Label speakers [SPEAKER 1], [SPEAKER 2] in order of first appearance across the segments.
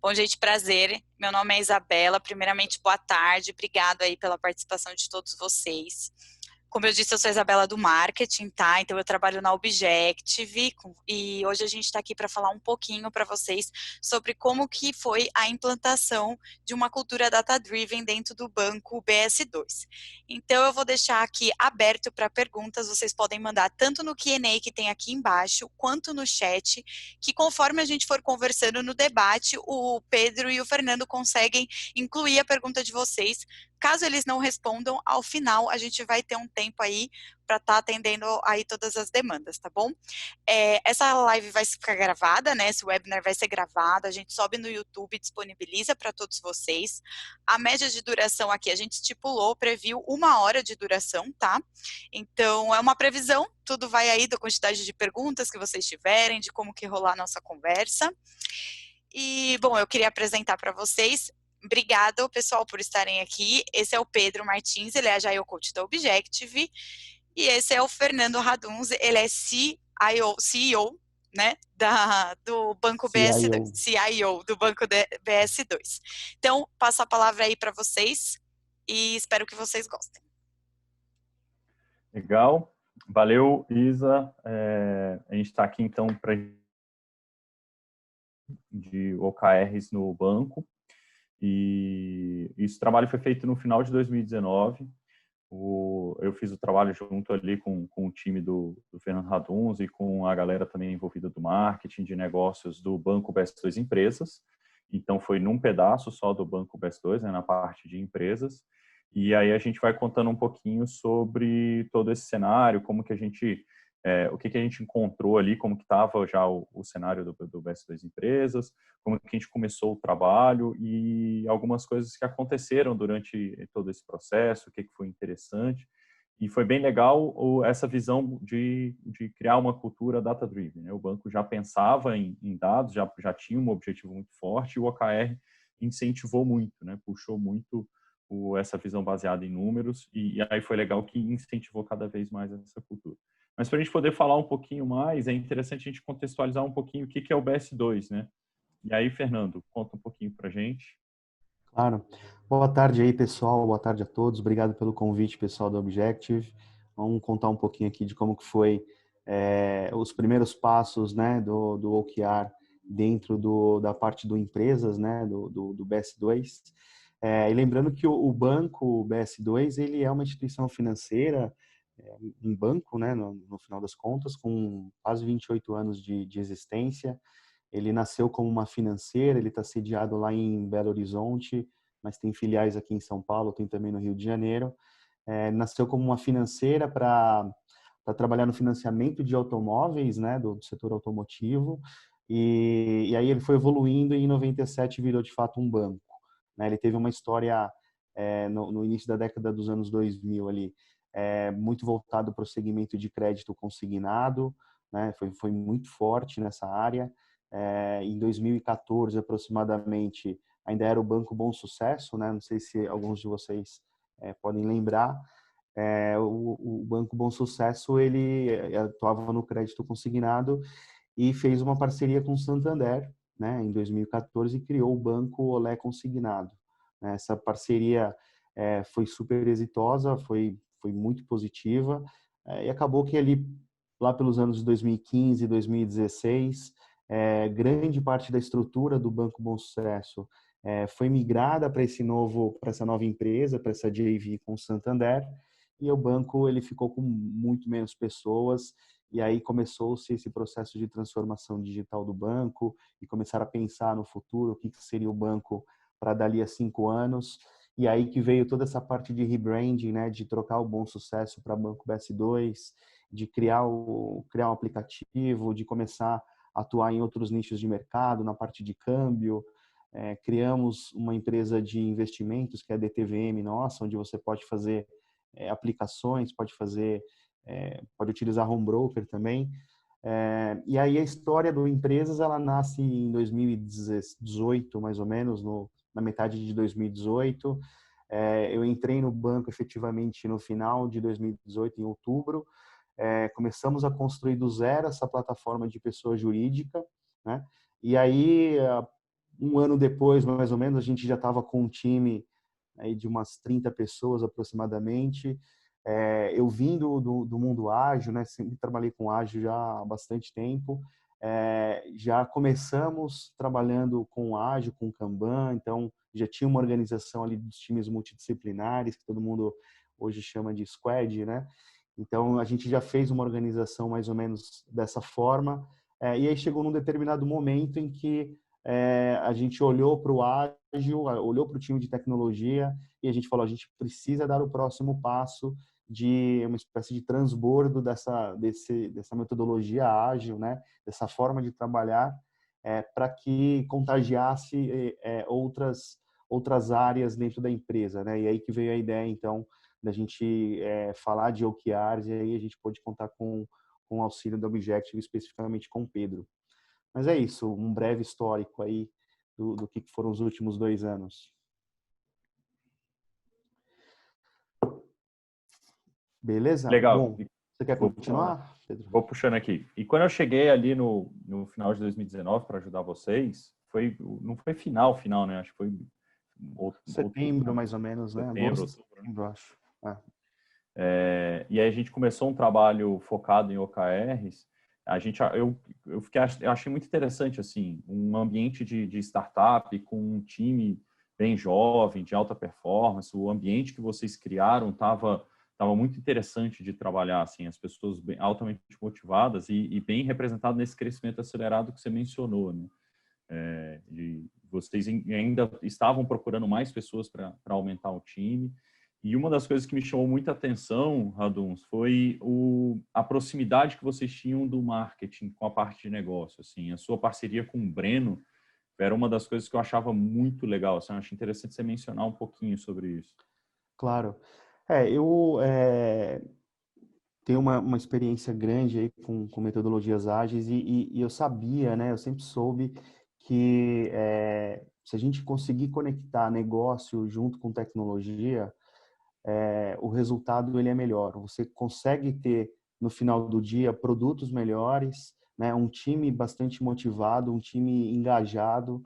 [SPEAKER 1] Bom, gente, prazer. Meu nome é Isabela. Primeiramente, boa tarde. Obrigado aí pela participação de todos vocês. Como eu disse, eu sou a Isabela do marketing, tá? Então eu trabalho na Objective e hoje a gente está aqui para falar um pouquinho para vocês sobre como que foi a implantação de uma cultura data-driven dentro do banco BS2. Então eu vou deixar aqui aberto para perguntas, vocês podem mandar tanto no Q&A que tem aqui embaixo, quanto no chat, que conforme a gente for conversando no debate, o Pedro e o Fernando conseguem incluir a pergunta de vocês. Caso eles não respondam, ao final a gente vai ter um tempo aí para estar atendendo aí todas as demandas, tá bom? Essa live vai ficar gravada, né? Esse webinar vai ser gravado, a gente sobe no YouTube, disponibiliza para todos vocês. A média de duração aqui a gente estipulou, previu 1 hora de duração, tá? Então é uma previsão, tudo vai aí da quantidade de perguntas que vocês tiverem, de como que rolar a nossa conversa. E, bom, eu queria apresentar para vocês. Obrigada, pessoal, por estarem aqui. Esse é o Pedro Martins, ele é Agile Coach da Objective. E esse é o Fernando Raduns, ele é CEO, né, do Banco BS2,
[SPEAKER 2] CIO.
[SPEAKER 1] CIO do Banco BS2. Então, passo a palavra aí para vocês e espero que vocês gostem.
[SPEAKER 3] Legal. Valeu, Isa. A gente está aqui, então, para de OKRs no banco. E esse trabalho foi feito no final de 2019. Eu fiz o trabalho junto ali com o time do Fernando Raduns e com a galera também envolvida do marketing, de negócios do Banco BS2 Empresas. Então, foi num pedaço só do Banco BS2, né, na parte de empresas. E aí a gente vai contando um pouquinho sobre todo esse cenário, como que a gente, o que a gente encontrou ali, como que estava já o cenário do BS2 Empresas, como que a gente começou o trabalho e algumas coisas que aconteceram durante todo esse processo, o que foi interessante. E foi bem legal essa visão de criar uma cultura data-driven, né? O banco já pensava em dados, já tinha um objetivo muito forte e o OKR incentivou muito, né? Puxou muito essa visão baseada em números e aí foi legal que incentivou cada vez mais essa cultura. Mas para a gente poder falar um pouquinho mais, é interessante a gente contextualizar um pouquinho o que é o BS2, né? E aí, Fernando, conta um pouquinho para a gente.
[SPEAKER 2] Claro. Boa tarde aí, pessoal. Boa tarde a todos. Obrigado pelo convite, pessoal do Objective. Vamos contar um pouquinho aqui de como que foi os primeiros passos, né, do OKR dentro da parte do empresas, né, do BS2. E lembrando que o banco BS2, ele é uma instituição financeira, um banco, né, no final das contas, com quase 28 anos de existência. Ele nasceu como uma financeira, ele está sediado lá em Belo Horizonte, mas tem filiais aqui em São Paulo, tem também no Rio de Janeiro. Nasceu como uma financeira para trabalhar no financiamento de automóveis, né, do setor automotivo. E aí ele foi evoluindo e em 97 virou de fato um banco, né? Ele teve uma história no início da década dos anos 2000 ali, muito voltado para o segmento de crédito consignado, né? Foi muito forte nessa área. Em 2014, aproximadamente, ainda era o Banco Bom Sucesso, né? Não sei se alguns de vocês podem lembrar. O Banco Bom Sucesso, ele atuava no crédito consignado e fez uma parceria com o Santander, né? Em 2014, e criou o Banco Olé Consignado. Essa parceria foi super exitosa, foi muito positiva, e acabou que ali, lá pelos anos de 2015, 2016, grande parte da estrutura do Banco Bom Sucesso foi migrada para essa nova empresa, para essa JV com o Santander, e o banco ele ficou com muito menos pessoas, e aí começou-se esse processo de transformação digital do banco e começaram a pensar no futuro, o que seria o banco para dali a 5 anos, e aí que veio toda essa parte de rebranding, né, de trocar o Bom Sucesso para Banco BS2, de criar um aplicativo, de começar atuar em outros nichos de mercado, na parte de câmbio. Criamos uma empresa de investimentos, que é a DTVM nossa, onde você pode fazer aplicações, pode utilizar home broker também. E aí a história do Empresas, ela nasce em 2018, mais ou menos, na metade de 2018. Eu entrei no banco efetivamente no final de 2018, em outubro. Começamos a construir do zero essa plataforma de pessoa jurídica, né? E aí, um ano depois, mais ou menos, a gente já estava com um time aí de umas 30 pessoas aproximadamente. Eu vim do mundo ágil, né? Sempre trabalhei com ágil já há bastante tempo. Já começamos trabalhando com ágil, com Kanban, então já tinha uma organização ali dos times multidisciplinares, que todo mundo hoje chama de squad, né? Então a gente já fez uma organização mais ou menos dessa forma. E aí chegou num determinado momento em que a gente olhou para o ágil, olhou para o time de tecnologia e a gente falou, a gente precisa dar o próximo passo de uma espécie de transbordo dessa metodologia ágil, né? Dessa forma de trabalhar, para que contagiasse outras áreas dentro da empresa, né? E aí que veio a ideia, então, da gente falar de OKRs, e aí a gente pôde contar com o auxílio da Objective, especificamente com o Pedro. Mas é isso, um breve histórico aí do que foram os últimos 2 anos. Beleza?
[SPEAKER 3] Legal.
[SPEAKER 2] Bom, você quer continuar, Pedro?
[SPEAKER 3] Vou puxando aqui. E quando eu cheguei ali no final de 2019 para ajudar vocês, não foi final, né? Acho que foi
[SPEAKER 2] setembro, mais ou menos, né?
[SPEAKER 3] Setembro,
[SPEAKER 2] outubro,
[SPEAKER 3] setembro,
[SPEAKER 2] acho.
[SPEAKER 3] E aí a gente começou um trabalho focado em OKRs. Eu achei muito interessante assim, um ambiente de startup com um time bem jovem, de alta performance. O ambiente que vocês criaram estava muito interessante de trabalhar, assim, as pessoas altamente motivadas e bem representado nesse crescimento acelerado que você mencionou, né? Vocês ainda estavam procurando mais pessoas para aumentar o time. E uma das coisas que me chamou muita atenção, Raduns, foi a proximidade que vocês tinham do marketing com a parte de negócio. Assim, a sua parceria com o Breno era uma das coisas que eu achava muito legal. Assim, eu acho interessante você mencionar um pouquinho sobre isso.
[SPEAKER 2] Claro. Eu tenho uma experiência grande aí com metodologias ágeis e eu sabia, né? Eu sempre soube que se a gente conseguir conectar negócio junto com tecnologia, o resultado ele é melhor. Você consegue ter no final do dia produtos melhores, né? Um time bastante motivado, um time engajado,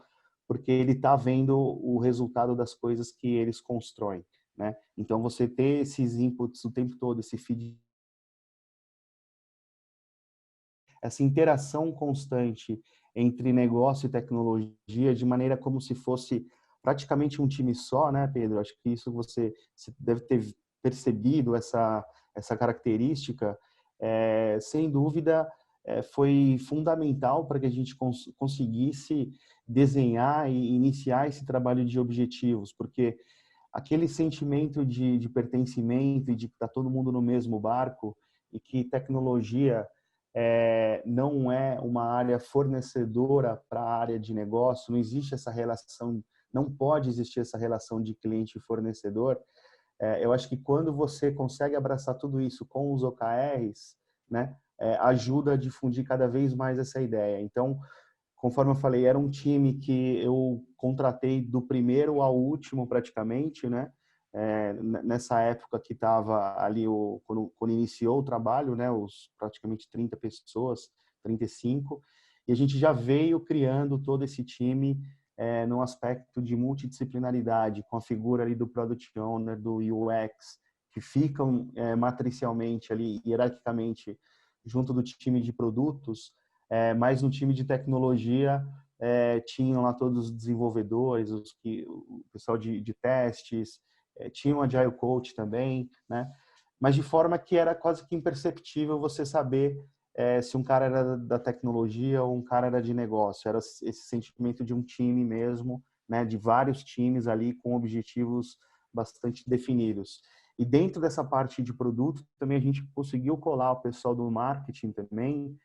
[SPEAKER 2] porque ele está vendo o resultado das coisas que eles constroem, né? Então você ter esses inputs o tempo todo, esse feedback, essa interação constante entre negócio e tecnologia, de maneira como se fosse praticamente um time só, né, Pedro? Acho que isso você deve ter percebido essa característica. Sem dúvida, foi fundamental para que a gente conseguisse desenhar e iniciar esse trabalho de objetivos, porque aquele sentimento de pertencimento e de que está todo mundo no mesmo barco e que tecnologia não é uma área fornecedora para a área de negócio, não existe essa relação, não pode existir essa relação de cliente e fornecedor. Eu acho que quando você consegue abraçar tudo isso com os OKRs, né, ajuda a difundir cada vez mais essa ideia. Então, conforme eu falei, era um time que eu contratei do primeiro ao último praticamente, né? Nessa época que estava ali, quando iniciou o trabalho, né? Os praticamente 30 pessoas, 35, e a gente já veio criando todo esse time no aspecto de multidisciplinaridade, com a figura ali do Product Owner, do UX, que ficam matricialmente ali, hierarquicamente, junto do time de produtos, mas no time de tecnologia tinham lá todos os desenvolvedores, o pessoal de testes, tinha um Agile Coach também, né? Mas de forma que era quase que imperceptível você saber se um cara era da tecnologia ou um cara era de negócio. Era esse sentimento de um time mesmo, né? De vários times ali com objetivos bastante definidos. E dentro dessa parte de produto, também a gente conseguiu colar o pessoal do marketing também,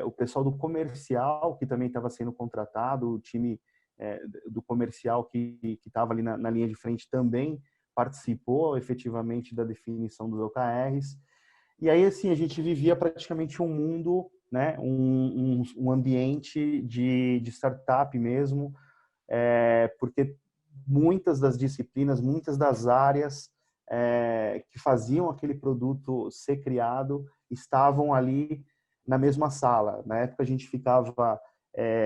[SPEAKER 2] o pessoal do comercial, que também estava sendo contratado, o time do comercial que estava ali na linha de frente também participou efetivamente da definição dos OKRs. E aí, assim, a gente vivia praticamente um mundo, né, um ambiente de startup mesmo, porque muitas das disciplinas, muitas das áreas que faziam aquele produto ser criado estavam ali na mesma sala. Na época a gente ficava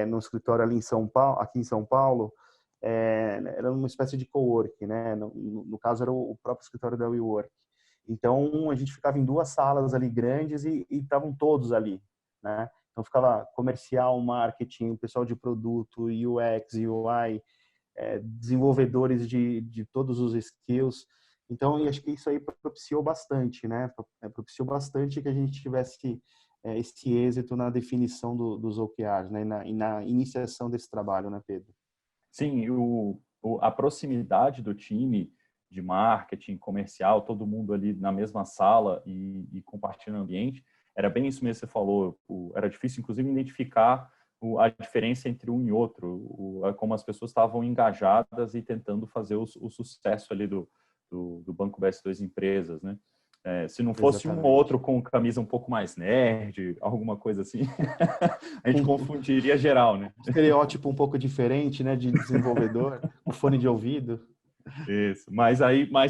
[SPEAKER 2] no escritório ali em São Paulo, aqui em São Paulo, era uma espécie de cowork, né? No caso era o próprio escritório da WeWork. Então a gente ficava em duas salas ali grandes e estavam todos ali, né? Então ficava comercial, marketing, o pessoal de produto, UX, UI, desenvolvedores de todos os skills. Então, eu acho que isso aí propiciou bastante, né? Propiciou bastante que a gente tivesse esse êxito na definição dos OKRs, né? E na iniciação desse trabalho, né, Pedro?
[SPEAKER 3] Sim, a proximidade do time de marketing, comercial, todo mundo ali na mesma sala e compartilhando o ambiente, era bem isso mesmo que você falou. Era difícil, inclusive, identificar a diferença entre um e outro, como as pessoas estavam engajadas e tentando fazer o sucesso ali do Banco BS2 Empresas, né? Se não fosse um ou
[SPEAKER 2] Exatamente.
[SPEAKER 3] outro com camisa um pouco mais nerd, alguma coisa assim, a gente confundiria geral, né?
[SPEAKER 2] Estereótipo um pouco diferente, né, de desenvolvedor, com fone de ouvido.
[SPEAKER 3] Isso, mas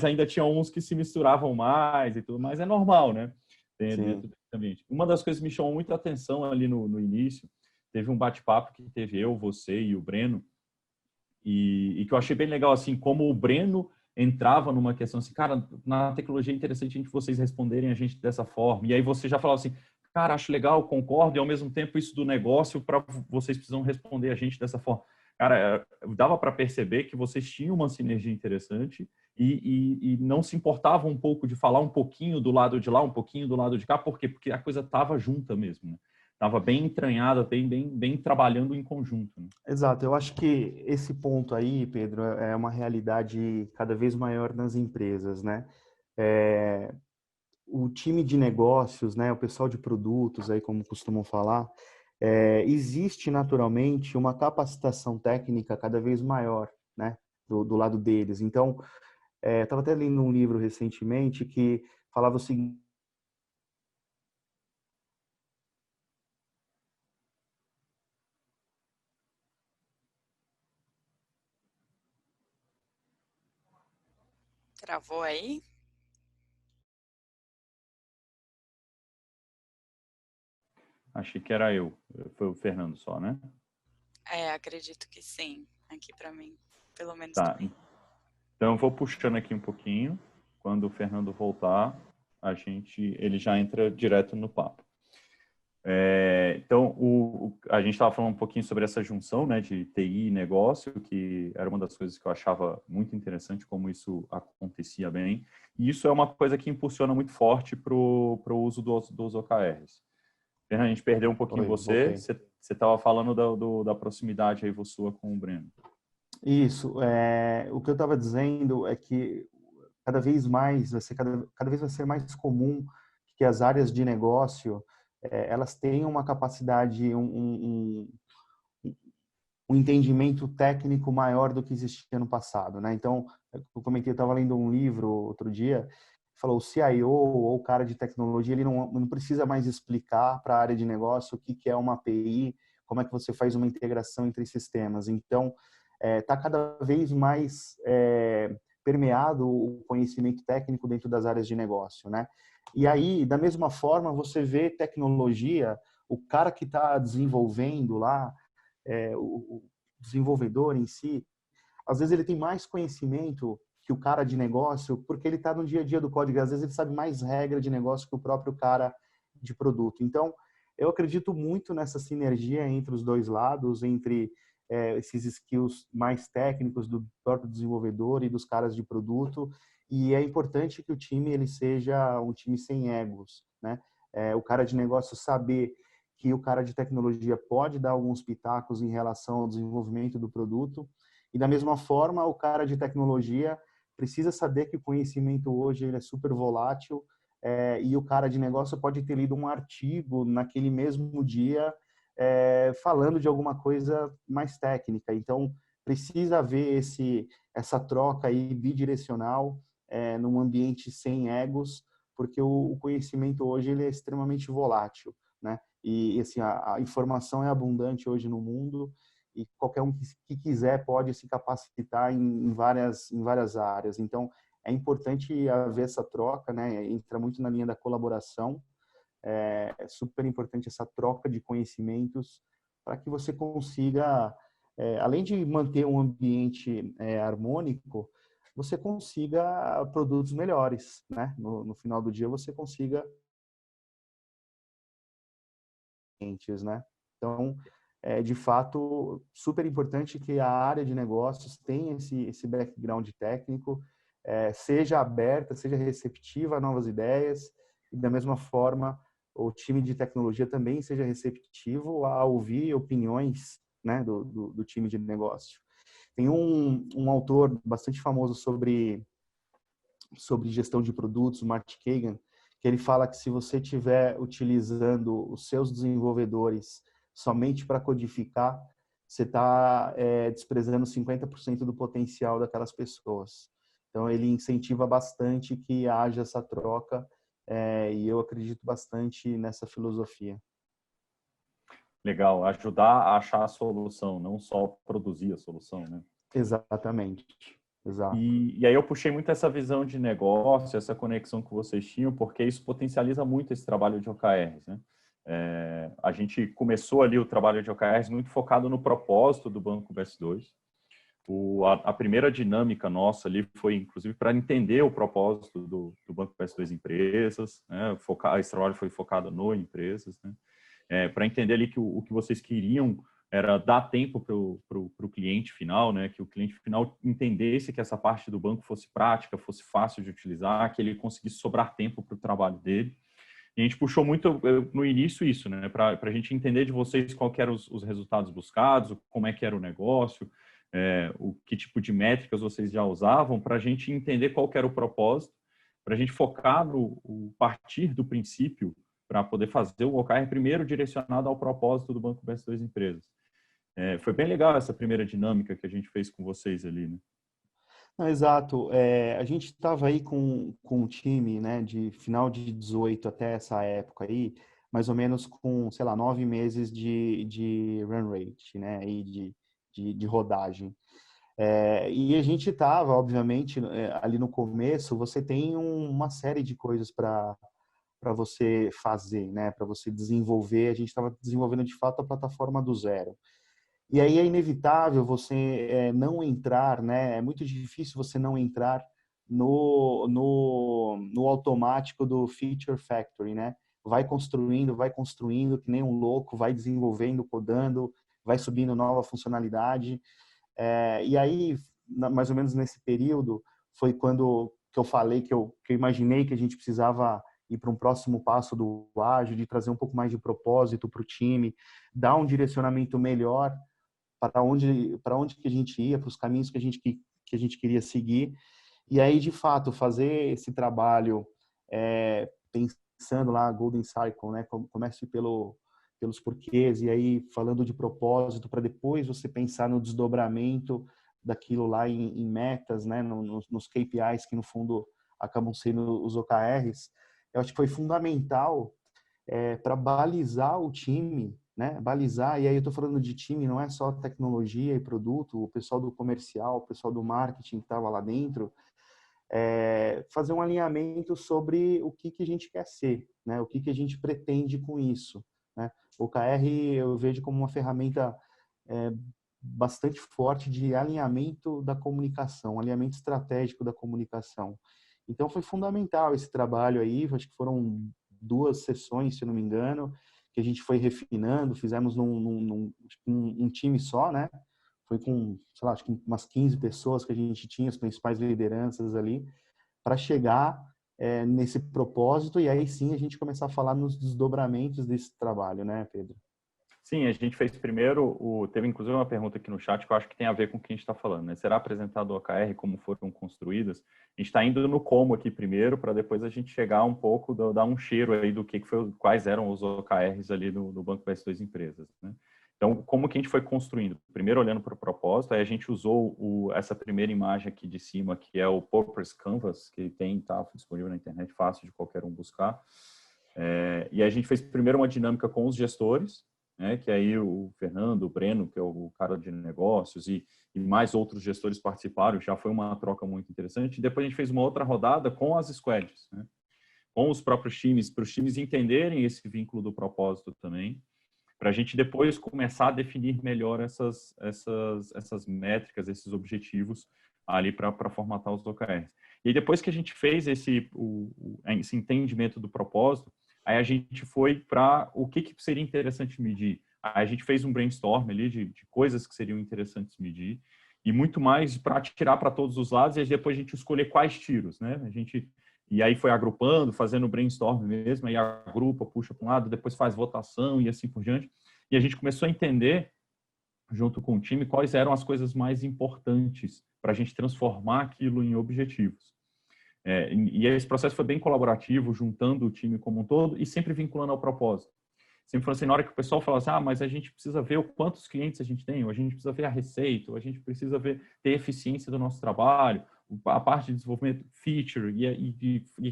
[SPEAKER 3] ainda tinha uns que se misturavam mais e tudo, mas é normal, né? Dentro desse ambiente. Uma das coisas que me chamou muita atenção ali no início, teve um bate-papo que teve eu, você e o Breno, e que eu achei bem legal, assim, como o Breno entrava numa questão assim, cara, na tecnologia é interessante vocês responderem a gente dessa forma. E aí você já falava assim, cara, acho legal, concordo, e ao mesmo tempo isso do negócio, para vocês precisam responder a gente dessa forma. Cara, dava para perceber que vocês tinham uma sinergia interessante e não se importavam um pouco de falar um pouquinho do lado de lá, um pouquinho do lado de cá. Por quê? Porque a coisa estava junta mesmo, né? Estava bem entranhada, bem trabalhando em conjunto, né?
[SPEAKER 2] Exato, eu acho que esse ponto aí, Pedro, é uma realidade cada vez maior nas empresas, né? É, o time de negócios, né, o pessoal de produtos, aí como costumam falar, existe naturalmente uma capacitação técnica cada vez maior, né, do lado deles. Então, estava até lendo um livro recentemente que falava o seguinte.
[SPEAKER 1] Travou aí?
[SPEAKER 3] Achei que era eu. Foi o Fernando só, né?
[SPEAKER 1] Acredito que sim. Aqui para mim, pelo menos
[SPEAKER 3] Tá.
[SPEAKER 1] também.
[SPEAKER 3] Então eu vou puxando aqui um pouquinho. Quando o Fernando voltar, ele já entra direto no papo. Então, a gente estava falando um pouquinho sobre essa junção, né, de TI e negócio, que era uma das coisas que eu achava muito interessante, como isso acontecia bem. E isso é uma coisa que impulsiona muito forte para o uso dos OKRs. Fernando, a gente perdeu um pouquinho
[SPEAKER 2] Oi,
[SPEAKER 3] você.
[SPEAKER 2] voltei.
[SPEAKER 3] Você estava falando da proximidade aí sua com o Breno.
[SPEAKER 2] Isso, o que eu estava dizendo é que cada vez mais cada vez vai ser mais comum que as áreas de negócio elas tenham uma capacidade, um entendimento técnico maior do que existia no passado, né? Então, eu comentei, eu estava lendo um livro outro dia, falou o CIO ou o cara de tecnologia, ele não precisa mais explicar para a área de negócio o que é uma API, como é que você faz uma integração entre sistemas. Então, está cada vez mais permeado o conhecimento técnico dentro das áreas de negócio, né? E aí, da mesma forma, você vê tecnologia, o cara que está desenvolvendo lá, o desenvolvedor em si, às vezes ele tem mais conhecimento que o cara de negócio, porque ele está no dia a dia do código, às vezes ele sabe mais regra de negócio que o próprio cara de produto. Então, eu acredito muito nessa sinergia entre os dois lados, entre esses skills mais técnicos do próprio desenvolvedor e dos caras de produto, e é importante que o time ele seja um time sem egos, né? O cara de negócio saber que o cara de tecnologia pode dar alguns pitacos em relação ao desenvolvimento do produto, e da mesma forma o cara de tecnologia precisa saber que o conhecimento hoje ele é super volátil, e o cara de negócio pode ter lido um artigo naquele mesmo dia falando de alguma coisa mais técnica. Então precisa haver essa troca aí bidirecional num ambiente sem egos, porque o conhecimento hoje ele é extremamente volátil, né? E assim, a informação é abundante hoje no mundo e qualquer um que quiser pode se capacitar em várias áreas. Então, é importante haver essa troca, né? Entra muito na linha da colaboração. É super importante essa troca de conhecimentos para que você consiga, além de manter um ambiente harmônico, você consiga produtos melhores, né? No final do dia você consiga clientes, né? Então, de fato, super importante que a área de negócios tenha esse background técnico, seja aberta, seja receptiva a novas ideias, e da mesma forma, o time de tecnologia também seja receptivo a ouvir opiniões, né, do time de negócio. Tem um autor bastante famoso sobre gestão de produtos, o Mark Kagan, que ele fala que se você estiver utilizando os seus desenvolvedores somente para codificar, você está desprezando 50% do potencial daquelas pessoas. Então, ele incentiva bastante que haja essa troca e eu acredito bastante nessa filosofia.
[SPEAKER 3] Legal, ajudar a achar a solução, não só produzir a solução, né?
[SPEAKER 2] Exatamente. Exato.
[SPEAKER 3] E aí eu puxei muito essa visão de negócio, essa conexão que vocês tinham, porque isso potencializa muito esse trabalho de OKRs, né? A gente começou ali o trabalho de OKRs muito focado no propósito do Banco BS2. A primeira dinâmica nossa ali foi, inclusive, para entender o propósito do Banco BS2 Empresas, né? Esse trabalho foi focado no empresas, né? Para entender ali que o que vocês queriam era dar tempo para o cliente final, né? Que o cliente final entendesse que essa parte do banco fosse prática, fosse fácil de utilizar, que ele conseguisse sobrar tempo para o trabalho dele. E a gente puxou muito no início isso, né? Para a gente entender de vocês qual que eram os resultados buscados, como é que era o negócio, o que tipo de métricas vocês já usavam, para a gente entender qual que era o propósito, para a gente focar no partir do princípio para poder fazer o OKR primeiro direcionado ao propósito do Banco BS2 Empresas. Foi bem legal essa primeira dinâmica que a gente fez com vocês ali, né?
[SPEAKER 2] Não, exato. A gente estava aí com um time, né, de final de 18 até essa época aí, mais ou menos com, sei lá, 9 meses de run rate, né, e de rodagem. E a gente estava, obviamente, ali no começo, você tem uma série de coisas para você fazer, né, para você desenvolver. A gente estava desenvolvendo, de fato, a plataforma do zero. E aí é inevitável você não entrar, né? É muito difícil você não entrar no automático do Feature Factory, né? Vai construindo que nem um louco, vai desenvolvendo, codando, vai subindo nova funcionalidade. E aí, mais ou menos nesse período, foi quando que eu falei que eu imaginei que a gente precisava ir para um próximo passo do ágil, de trazer um pouco mais de propósito para o time, dar um direcionamento melhor para onde que a gente ia, para os caminhos que a gente queria seguir. E aí, de fato, fazer esse trabalho pensando lá, Golden Cycle, né? Comece pelos porquês e aí falando de propósito para depois você pensar no desdobramento daquilo lá em metas, né? Nos KPIs que no fundo acabam sendo os OKRs. Eu acho que foi fundamental para balizar o time, né? Balizar, e aí eu estou falando de time, não é só tecnologia e produto, o pessoal do comercial, o pessoal do marketing que estava lá dentro, fazer um alinhamento sobre o que a gente quer ser, né? O que a gente pretende com isso, né? O OKR eu vejo como uma ferramenta bastante forte de alinhamento da comunicação, alinhamento estratégico da comunicação. Então foi fundamental esse trabalho aí, acho que foram 2 sessões, se eu não me engano, que a gente foi refinando, fizemos um time só, né? Foi com, sei lá, acho que umas 15 pessoas que a gente tinha, as principais lideranças ali, para chegar nesse propósito e aí sim a gente começar a falar nos desdobramentos desse trabalho, né, Pedro?
[SPEAKER 3] Sim, a gente fez primeiro, teve inclusive uma pergunta aqui no chat que eu acho que tem a ver com o que a gente está falando, né? Será apresentado o OKR, como foram construídas? A gente está indo no como aqui primeiro, para depois a gente chegar um pouco, dar um cheiro aí do que foi, quais eram os OKRs ali no Banco BS2 Empresas, né? Então, como que a gente foi construindo? Primeiro, olhando para o propósito, aí a gente usou essa primeira imagem aqui de cima, que é o Purpose Canvas, que está disponível na internet, fácil de qualquer um buscar. E a gente fez primeiro uma dinâmica com os gestores, né, que aí o Fernando, o Breno, que é o cara de negócios, e mais outros gestores participaram, já foi uma troca muito interessante. E depois a gente fez uma outra rodada com as squads, né, com os próprios times, para os times entenderem esse vínculo do propósito também, para a gente depois começar a definir melhor essas métricas, esses objetivos ali para formatar os OKRs. E aí, depois que a gente fez esse entendimento do propósito, aí a gente foi para o que seria interessante medir. Aí a gente fez um brainstorm ali de coisas que seriam interessantes medir e muito mais para tirar para todos os lados e aí depois a gente escolher quais tiros, né? E aí foi agrupando, fazendo brainstorm mesmo, aí agrupa, puxa para um lado, depois faz votação e assim por diante. E a gente começou a entender, junto com o time, quais eram as coisas mais importantes para a gente transformar aquilo em objetivos. E esse processo foi bem colaborativo, juntando o time como um todo e sempre vinculando ao propósito. Sempre falando assim, na hora que o pessoal fala assim, mas a gente precisa ver o quantos clientes a gente tem, ou a gente precisa ver a receita, ou a gente precisa ter eficiência do nosso trabalho, a parte de desenvolvimento, feature, e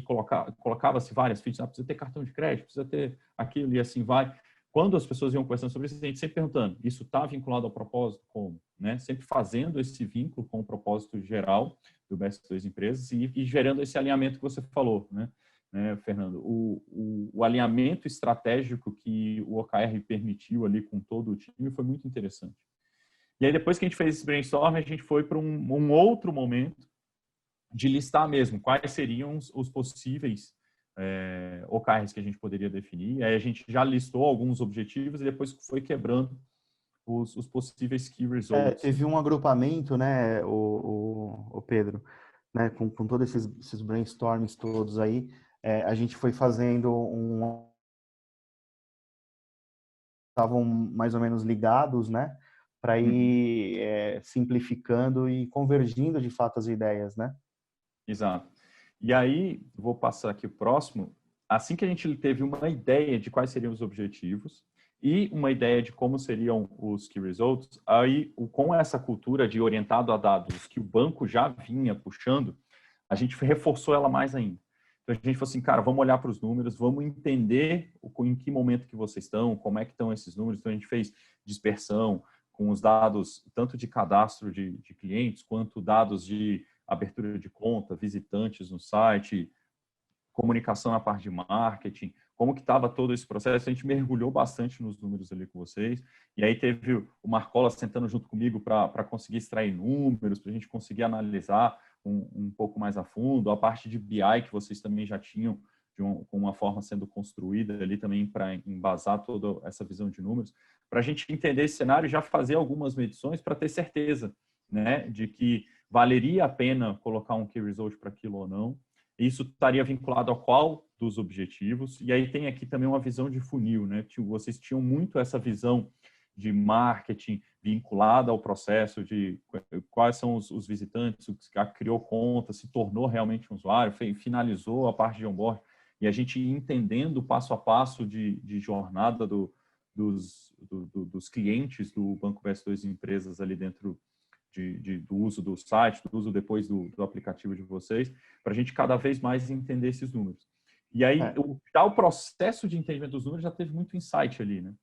[SPEAKER 3] colocava-se várias features, precisa ter cartão de crédito, precisa ter aquilo, e assim vai. Quando as pessoas iam conversando sobre isso, a gente sempre perguntando, isso está vinculado ao propósito? Como? Né? Sempre fazendo esse vínculo com o propósito geral do BS2 Empresas e gerando esse alinhamento que você falou, né? Fernando, o alinhamento estratégico que o OKR permitiu ali com todo o time foi muito interessante. E aí, depois que a gente fez esse brainstorm, a gente foi para um outro momento de listar mesmo quais seriam os possíveis OKRs que a gente poderia definir. Aí a gente já listou alguns objetivos e depois foi quebrando os possíveis key results.
[SPEAKER 2] Teve um agrupamento, né, o Pedro, né, com todos esses brainstormings todos aí, a gente foi fazendo estavam mais ou menos ligados, né, para ir simplificando e convergindo de fato as ideias, né?
[SPEAKER 3] Exato. E aí, vou passar aqui o próximo. Assim que a gente teve uma ideia de quais seriam os objetivos e uma ideia de como seriam os key results, aí com essa cultura de orientado a dados que o banco já vinha puxando, a gente reforçou ela mais ainda. Então, a gente falou assim, cara, vamos olhar para os números, vamos entender em que momento que vocês estão, como é que estão esses números. Então, a gente fez dispersão com os dados, tanto de cadastro de clientes, quanto dados de abertura de conta, visitantes no site, comunicação na parte de marketing, como que estava todo esse processo. A gente mergulhou bastante nos números ali com vocês. E aí teve o Marcola sentando junto comigo para conseguir extrair números, para a gente conseguir analisar um pouco mais a fundo. A parte de BI que vocês também já tinham com uma forma sendo construída ali também para embasar toda essa visão de números, para a gente entender esse cenário e já fazer algumas medições para ter certeza, né, de que valeria a pena colocar um key result para aquilo ou não. Isso estaria vinculado a qual dos objetivos. E aí tem aqui também uma visão de funil, né? Vocês tinham muito essa visão de marketing vinculada ao processo de quais são os visitantes, o que criou conta, se tornou realmente um usuário, finalizou a parte de onboard. E a gente entendendo passo a passo de jornada dos clientes do Banco BS2 Empresas ali dentro do uso do site, do uso depois do aplicativo de vocês, para a gente cada vez mais entender esses números. E aí, já o processo de entendimento dos números já teve muito insight ali, né?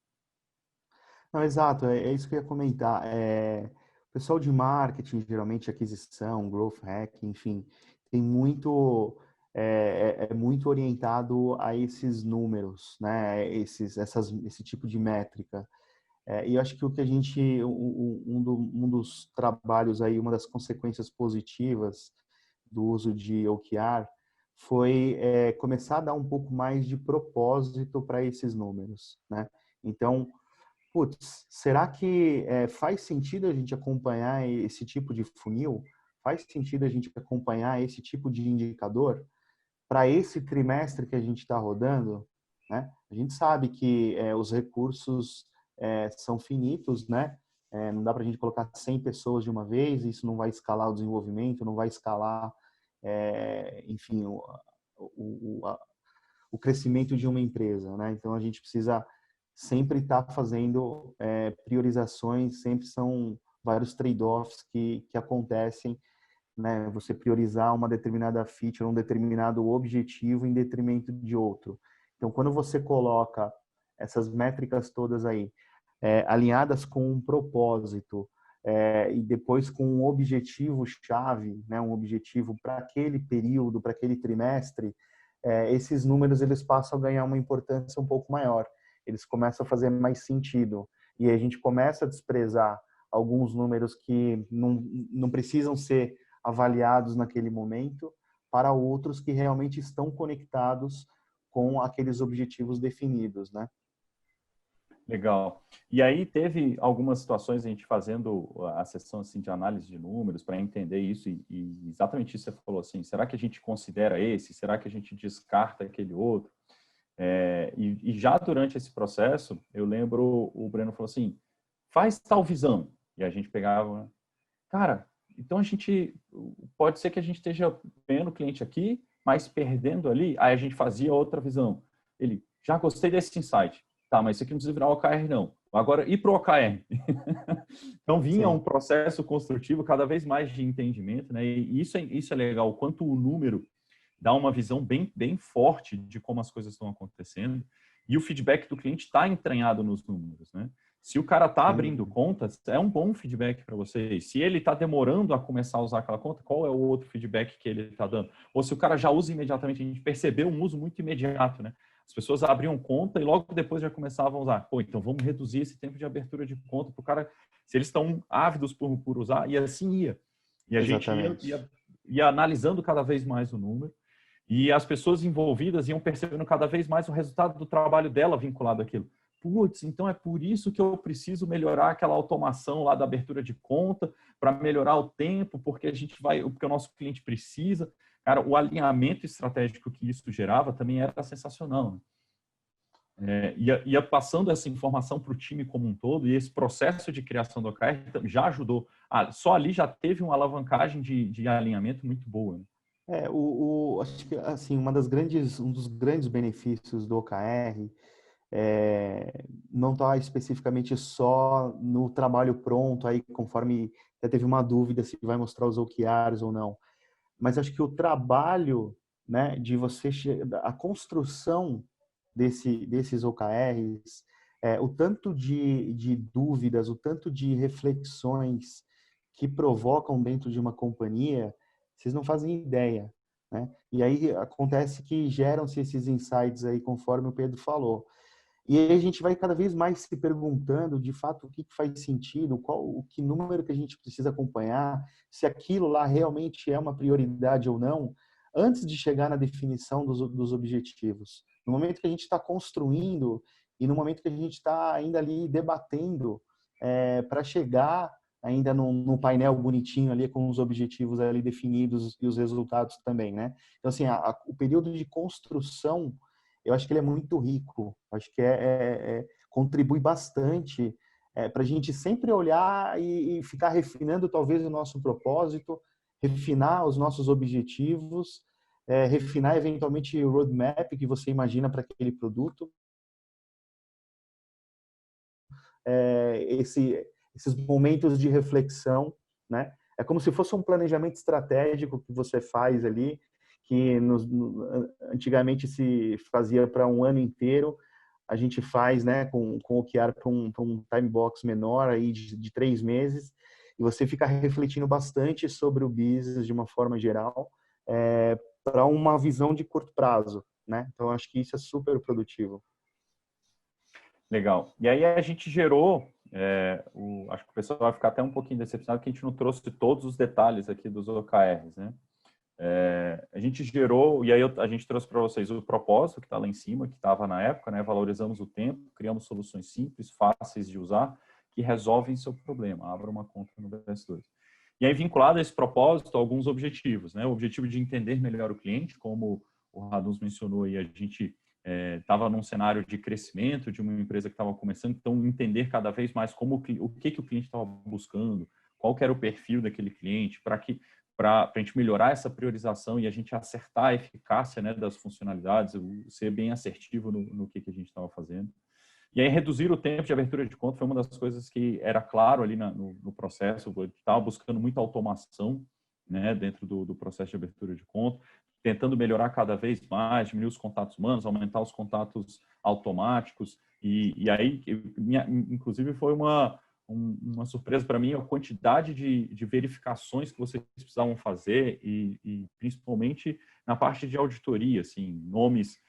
[SPEAKER 2] Não, exato, é isso que eu ia comentar. O pessoal de marketing, geralmente aquisição, growth hacking, enfim, tem muito muito orientado a esses números, né? Esse tipo de métrica. E eu acho que o que a gente, um dos trabalhos aí, uma das consequências positivas do uso de OKR foi começar a dar um pouco mais de propósito para esses números, né? Então, será que faz sentido a gente acompanhar esse tipo de funil? Faz sentido a gente acompanhar esse tipo de indicador para esse trimestre que a gente está rodando, né? A gente sabe que os recursos são finitos, né? Não dá para a gente colocar 100 pessoas de uma vez, isso não vai escalar o desenvolvimento, não vai escalar, enfim, o crescimento de uma empresa, né? Então, a gente precisa sempre estar fazendo priorizações, sempre são vários trade-offs que acontecem, né? Você priorizar uma determinada feature, um determinado objetivo em detrimento de outro. Então, quando você coloca essas métricas todas aí, alinhadas com um propósito, e depois com um objetivo-chave, né? Um objetivo para aquele período, para aquele trimestre, esses números eles passam a ganhar uma importância um pouco maior. eles começam a fazer mais sentido. E aí a gente começa a desprezar alguns números que não precisam ser avaliados naquele momento, para outros que realmente estão conectados com aqueles objetivos definidos, né?
[SPEAKER 3] Legal. E aí teve algumas situações a gente fazendo a sessão assim, de análise de números para entender isso e exatamente isso que você falou assim, será que a gente considera esse? Será que a gente descarta aquele outro? E já durante esse processo, eu lembro o Breno falou assim, faz tal visão. E a gente pegava, cara, então a gente, pode ser que a gente esteja ganhando cliente aqui, mas perdendo ali, aí a gente fazia outra visão. Ele, já gostei desse insight. Tá, mas isso aqui não precisa virar OKR, não. Agora, ir para o OKR. Então, vinha
[SPEAKER 2] Sim.
[SPEAKER 3] um processo construtivo cada vez mais de entendimento, né? E isso é legal, o quanto o número dá uma visão bem forte de como as coisas estão acontecendo. E o feedback do cliente está entranhado nos números, né? Se o cara está abrindo contas, é um bom feedback para vocês. Se ele está demorando a começar a usar aquela conta, qual é o outro feedback que ele está dando? Ou se o cara já usa imediatamente, a gente percebeu um uso muito imediato, né? As pessoas abriam conta e logo depois já começavam a usar. Pô, então vamos reduzir esse tempo de abertura de conta para o cara, se eles estão ávidos por usar, e assim ia. E a gente ia analisando cada vez mais o número. E as pessoas envolvidas iam percebendo cada vez mais o resultado do trabalho dela vinculado àquilo. Putz, então é por isso que eu preciso melhorar aquela automação lá da abertura de conta, para melhorar o tempo, porque porque o nosso cliente precisa. Cara, o alinhamento estratégico que isso gerava também era sensacional. Ia passando essa informação para o time como um todo, e esse processo de criação do OKR já ajudou. Só ali já teve uma alavancagem de alinhamento muito boa. Né?
[SPEAKER 2] Acho que assim, um dos grandes benefícios do OKR não está especificamente só no trabalho pronto, aí conforme já teve uma dúvida se vai mostrar os OKRs ou não, mas acho que o trabalho, né, de você a construção desses OKRs, o tanto de dúvidas, o tanto de reflexões que provocam dentro de uma companhia, vocês não fazem ideia, né? E aí acontece que geram-se esses insights aí, conforme o Pedro falou. E aí a gente vai cada vez mais se perguntando, de fato, o que faz sentido, o que número que a gente precisa acompanhar, se aquilo lá realmente é uma prioridade ou não, antes de chegar na definição dos objetivos. No momento que a gente está construindo e no momento que a gente está ainda ali debatendo para chegar ainda no painel bonitinho ali com os objetivos ali definidos e os resultados também, né? Então, assim, o período de construção, eu acho que ele é muito rico, acho que contribui bastante para a gente sempre olhar e ficar refinando talvez o nosso propósito, refinar os nossos objetivos, refinar eventualmente o roadmap que você imagina para aquele produto. Esses momentos de reflexão, né? É como se fosse um planejamento estratégico que você faz ali, que antigamente se fazia para um ano inteiro, a gente faz, né, com o OKR para um time box menor aí de 3 meses, e você fica refletindo bastante sobre o business de uma forma geral, para uma visão de curto prazo, né? Então acho que isso é super produtivo.
[SPEAKER 3] Legal. E aí a gente gerou, acho que o pessoal vai ficar até um pouquinho decepcionado que a gente não trouxe todos os detalhes aqui dos OKRs, né? A gente gerou, e aí a gente trouxe para vocês o propósito que está lá em cima, que estava na época, né? Valorizamos o tempo, criamos soluções simples, fáceis de usar, que resolvem seu problema. Abra uma conta no DS2. E aí, vinculado a esse propósito, alguns objetivos, né? O objetivo de entender melhor o cliente, como o Raduns mencionou aí, a gente estava num cenário de crescimento de uma empresa que estava começando, então entender cada vez mais o que o cliente estava buscando, qual que era o perfil daquele cliente, para a gente melhorar essa priorização e a gente acertar a eficácia, né, das funcionalidades, ser bem assertivo no que a gente estava fazendo. E aí reduzir o tempo de abertura de conta foi uma das coisas que era claro ali no processo, eu estava buscando muita automação, né, dentro do processo de abertura de conta, tentando melhorar cada vez mais, diminuir os contatos humanos, aumentar os contatos automáticos, e aí, inclusive, foi uma surpresa para mim a quantidade de verificações que vocês precisavam fazer e principalmente na parte de auditoria, assim, nomes,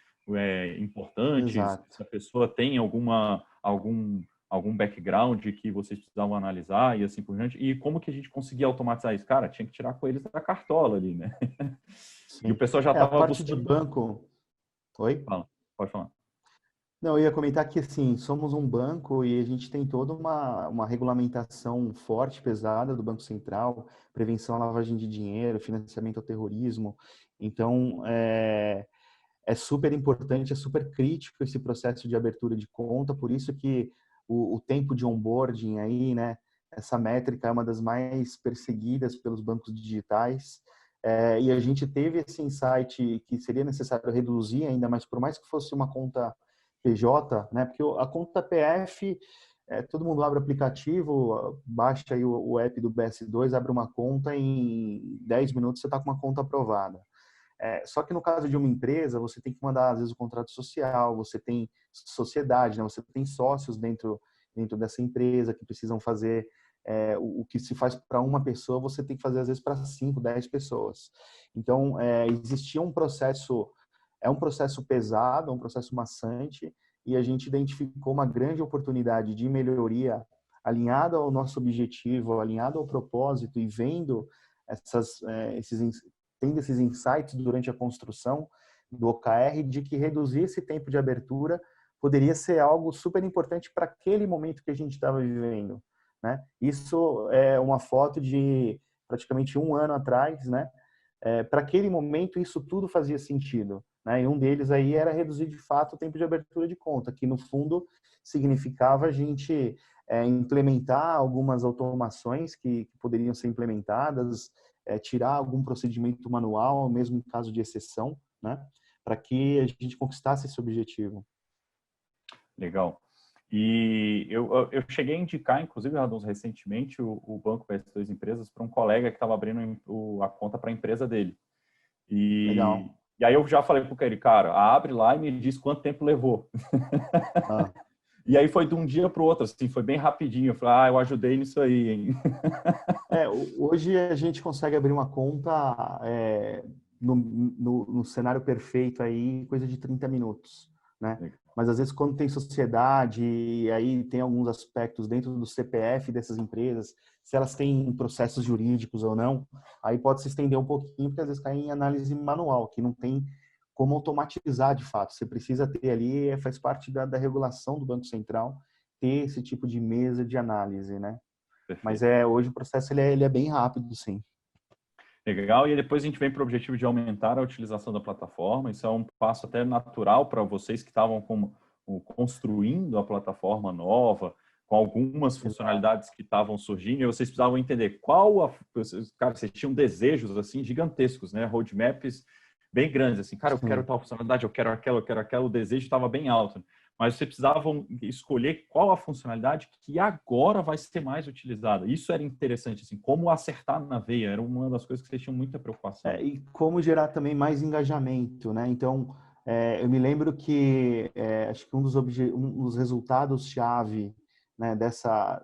[SPEAKER 3] importantes,
[SPEAKER 2] Exato.
[SPEAKER 3] se a pessoa tem algum background que vocês precisavam analisar e assim por diante. E como que a gente conseguia automatizar isso? Cara, tinha que tirar coelhos da cartola ali, né? E o
[SPEAKER 2] Sim.
[SPEAKER 3] pessoal já
[SPEAKER 2] A
[SPEAKER 3] estava
[SPEAKER 2] parte de
[SPEAKER 3] buscando...
[SPEAKER 2] banco... Oi?
[SPEAKER 3] Fala, pode falar.
[SPEAKER 2] Não, eu ia comentar que, assim, somos um banco e a gente tem toda uma regulamentação forte, pesada do Banco Central, prevenção à lavagem de dinheiro, financiamento ao terrorismo. Então, é super importante, é super crítico esse processo de abertura de conta, por isso que o tempo de onboarding aí, né, essa métrica é uma das mais perseguidas pelos bancos digitais. E a gente teve esse insight que seria necessário reduzir ainda, mas por mais que fosse uma conta PJ, né, porque a conta PF, todo mundo abre o aplicativo, baixa aí o app do BS2, abre uma conta, em 10 minutos você está com uma conta aprovada. Só que no caso de uma empresa, você tem que mandar, às vezes, o contrato social, você tem sociedade, né? Você tem sócios dentro dessa empresa que precisam fazer o que se faz para uma pessoa, você tem que fazer, às vezes, para 5, 10 pessoas. Então, existia um processo, é um processo pesado, é um processo maçante, e a gente identificou uma grande oportunidade de melhoria alinhada ao nosso objetivo, alinhado ao propósito e vendo tendo esses insights durante a construção do OKR de que reduzir esse tempo de abertura poderia ser algo super importante para aquele momento que a gente estava vivendo, né? Isso é uma foto de praticamente um ano atrás, né? Para aquele momento isso tudo fazia sentido, né? E um deles aí era reduzir de fato o tempo de abertura de conta, que no fundo significava a gente implementar algumas automações que poderiam ser implementadas, tirar algum procedimento manual, mesmo em caso de exceção, né? Para que a gente conquistasse esse objetivo.
[SPEAKER 3] Legal. E eu cheguei a indicar, inclusive, Radons, recentemente, o Banco PS2 Empresas para um colega que estava abrindo a conta para a empresa dele.
[SPEAKER 2] Legal.
[SPEAKER 3] E aí eu já falei para ele, cara, abre lá e me diz quanto tempo levou.
[SPEAKER 2] Ah.
[SPEAKER 3] E aí foi de um dia para o outro, assim, foi bem rapidinho. Eu falei, eu ajudei nisso aí, hein?
[SPEAKER 2] Hoje a gente consegue abrir uma conta no cenário perfeito aí, coisa de 30 minutos, né? Mas às vezes quando tem sociedade, e aí tem alguns aspectos dentro do CPF dessas empresas, se elas têm processos jurídicos ou não, aí pode se estender um pouquinho, porque às vezes cai em análise manual, que não tem como automatizar de fato. Você precisa ter ali, faz parte da regulação do Banco Central, ter esse tipo de mesa de análise, né? Mas
[SPEAKER 3] Perfeito.
[SPEAKER 2] hoje o processo ele é bem rápido, sim.
[SPEAKER 3] Legal, e depois a gente vem para o objetivo de aumentar a utilização da plataforma. Isso é um passo até natural para vocês que estavam construindo a plataforma nova, com algumas funcionalidades que estavam surgindo, e vocês precisavam entender cara, vocês tinham desejos assim gigantescos, né? Roadmaps bem grandes, assim, cara, eu quero
[SPEAKER 2] Sim.
[SPEAKER 3] tal funcionalidade, eu quero aquela, o desejo estava bem alto. Mas vocês precisavam escolher qual a funcionalidade que agora vai ser mais utilizada. Isso era interessante, assim, como acertar na veia, era uma das coisas que vocês tinham muita preocupação.
[SPEAKER 2] E como gerar também mais engajamento, né? Então, eu me lembro que acho que um dos resultados-chave, né,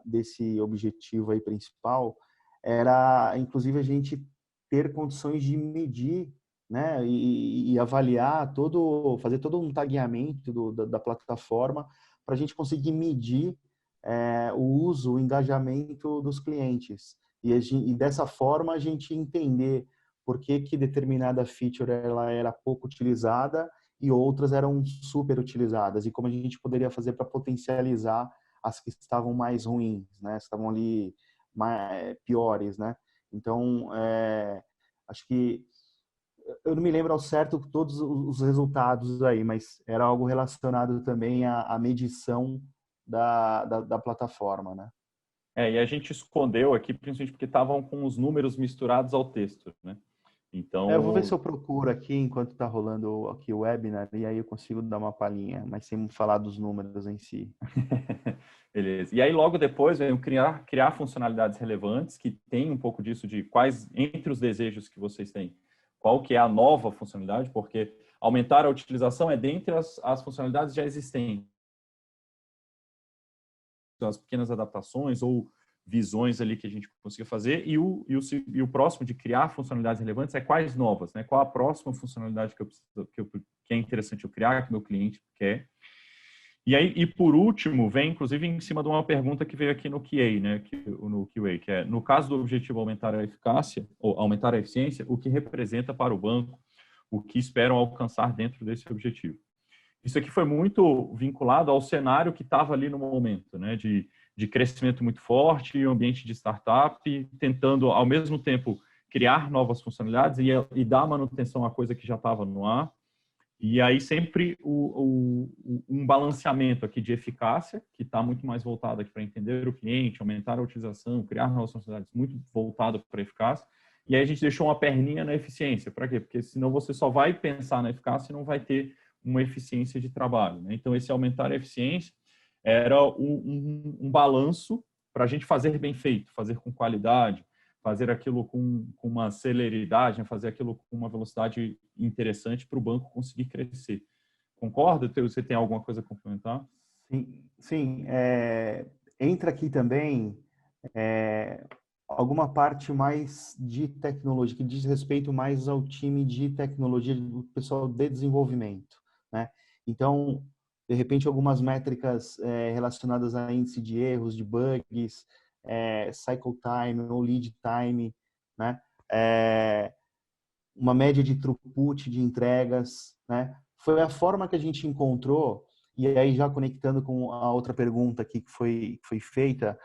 [SPEAKER 2] desse objetivo aí principal era, inclusive, a gente ter condições de medir, né, e avaliar fazer todo um tagueamento da plataforma para a gente conseguir medir o uso, o engajamento dos clientes. E dessa forma a gente entender por que determinada feature ela era pouco utilizada e outras eram super utilizadas, e como a gente poderia fazer para potencializar as que estavam mais ruins, né? Estavam ali piores, né? Então, acho que eu não me lembro ao certo todos os resultados aí, mas era algo relacionado também à medição da plataforma, né?
[SPEAKER 3] E a gente escondeu aqui, principalmente porque estavam com os números misturados ao texto, né?
[SPEAKER 2] Eu vou ver
[SPEAKER 3] Então,
[SPEAKER 2] se eu procuro aqui enquanto está rolando aqui o webinar, e aí eu consigo dar uma palhinha, mas sem falar dos números em si.
[SPEAKER 3] beleza. E aí, logo depois, vem criar funcionalidades relevantes que tem um pouco disso de quais, entre os desejos que vocês têm, qual que é a nova funcionalidade, porque aumentar a utilização é dentre as funcionalidades já existentes. As pequenas adaptações ou visões ali que a gente conseguia fazer, e o próximo de criar funcionalidades relevantes é quais novas, né? Qual a próxima funcionalidade que é interessante eu criar, que meu cliente quer. E aí, e por último, vem inclusive em cima de uma pergunta que veio aqui no QA, né? No QA, que é, no caso do objetivo aumentar a eficácia, ou aumentar a eficiência, o que representa para o banco, o que esperam alcançar dentro desse objetivo. Isso aqui foi muito vinculado ao cenário que estava ali no momento, né? De crescimento muito forte, ambiente de startup, tentando, ao mesmo tempo, criar novas funcionalidades e dar manutenção à coisa que já estava no ar. E aí sempre um balanceamento aqui de eficácia, que está muito mais voltado aqui para entender o cliente, aumentar a utilização, criar novas funcionalidades, muito voltado para a eficácia. E aí a gente deixou uma perninha na eficiência. Para quê? Porque senão você só vai pensar na eficácia e não vai ter uma eficiência de trabalho, né? Então, esse aumentar a eficiência era um balanço para a gente fazer bem feito, fazer com qualidade, fazer aquilo com uma celeridade, né? Fazer aquilo com uma velocidade interessante para o banco conseguir crescer. Concorda? Você tem alguma coisa a complementar?
[SPEAKER 2] Sim. Entra aqui também alguma parte mais de tecnologia, que diz respeito mais ao time de tecnologia, do pessoal de desenvolvimento, né? Então, de repente, algumas métricas relacionadas a índice de erros, de bugs, cycle time ou lead time, né? Uma média de throughput de entregas, né? Foi a forma que a gente encontrou, e aí já conectando com a outra pergunta aqui que foi feita,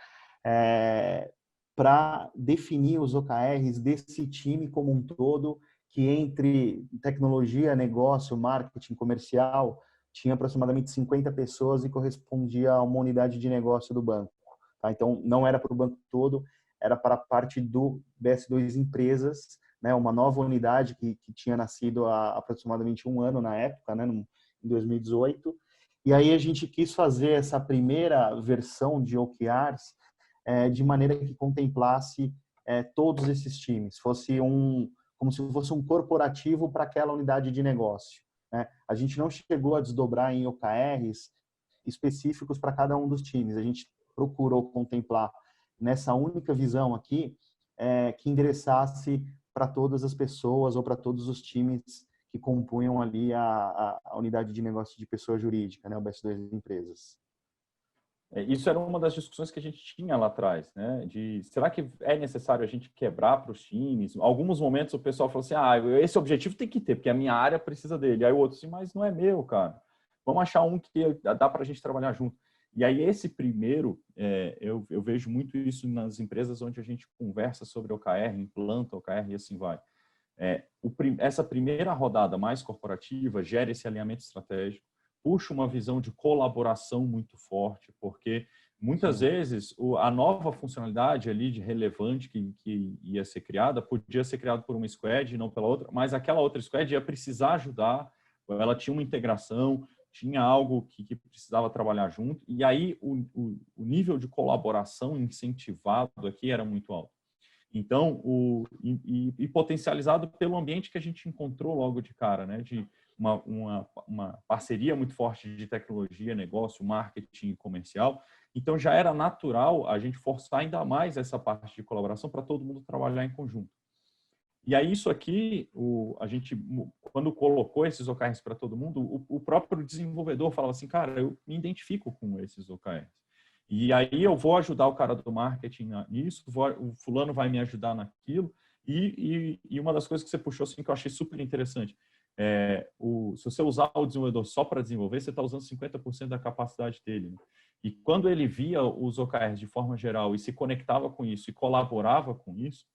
[SPEAKER 2] para definir os OKRs desse time como um todo, que entre tecnologia, negócio, marketing, comercial, tinha aproximadamente 50 pessoas e correspondia a uma unidade de negócio do banco. Tá? Então, não era para o banco todo, era para a parte do BS2 Empresas, né? Uma nova unidade que tinha nascido há aproximadamente um ano na época, né? Em 2018. E aí a gente quis fazer essa primeira versão de OKRs de maneira que contemplasse todos esses times, como se fosse um corporativo para aquela unidade de negócio, né? A gente não chegou a desdobrar em OKRs específicos para cada um dos times. A gente procurou contemplar nessa única visão aqui que endereçasse para todas as pessoas ou para todos os times que compunham ali a unidade de negócio de pessoa jurídica, né, o BS2 Empresas.
[SPEAKER 3] Isso era uma das discussões que a gente tinha lá atrás, né? Será que é necessário a gente quebrar para os times? Em alguns momentos o pessoal falou assim, esse objetivo tem que ter, porque a minha área precisa dele. Aí o outro assim, mas não é meu, cara. Vamos achar um que dá para a gente trabalhar junto. E aí esse primeiro, eu vejo muito isso nas empresas onde a gente conversa sobre OKR, implanta OKR e assim vai. Essa primeira rodada mais corporativa gera esse alinhamento estratégico, puxa uma visão de colaboração muito forte, porque muitas vezes a nova funcionalidade ali de relevante que ia ser criada, podia ser criada por uma squad e não pela outra, mas aquela outra squad ia precisar ajudar, ela tinha uma integração, tinha algo que precisava trabalhar junto, e aí o nível de colaboração incentivado aqui era muito alto. Então, e potencializado pelo ambiente que a gente encontrou logo de cara, né? De uma parceria muito forte de tecnologia, negócio, marketing e comercial. Então, já era natural a gente forçar ainda mais essa parte de colaboração para todo mundo trabalhar em conjunto. E aí, isso aqui, a gente, quando colocou esses OKRs para todo mundo, o próprio desenvolvedor falava assim, cara, eu me identifico com esses OKRs. E aí eu vou ajudar o cara do marketing nisso, o fulano vai me ajudar naquilo. E uma das coisas que você puxou assim, que eu achei super interessante, se você usar o desenvolvedor só para desenvolver, você está usando 50% da capacidade dele. Né? E quando ele via os OKRs de forma geral e se conectava com isso e colaborava com isso,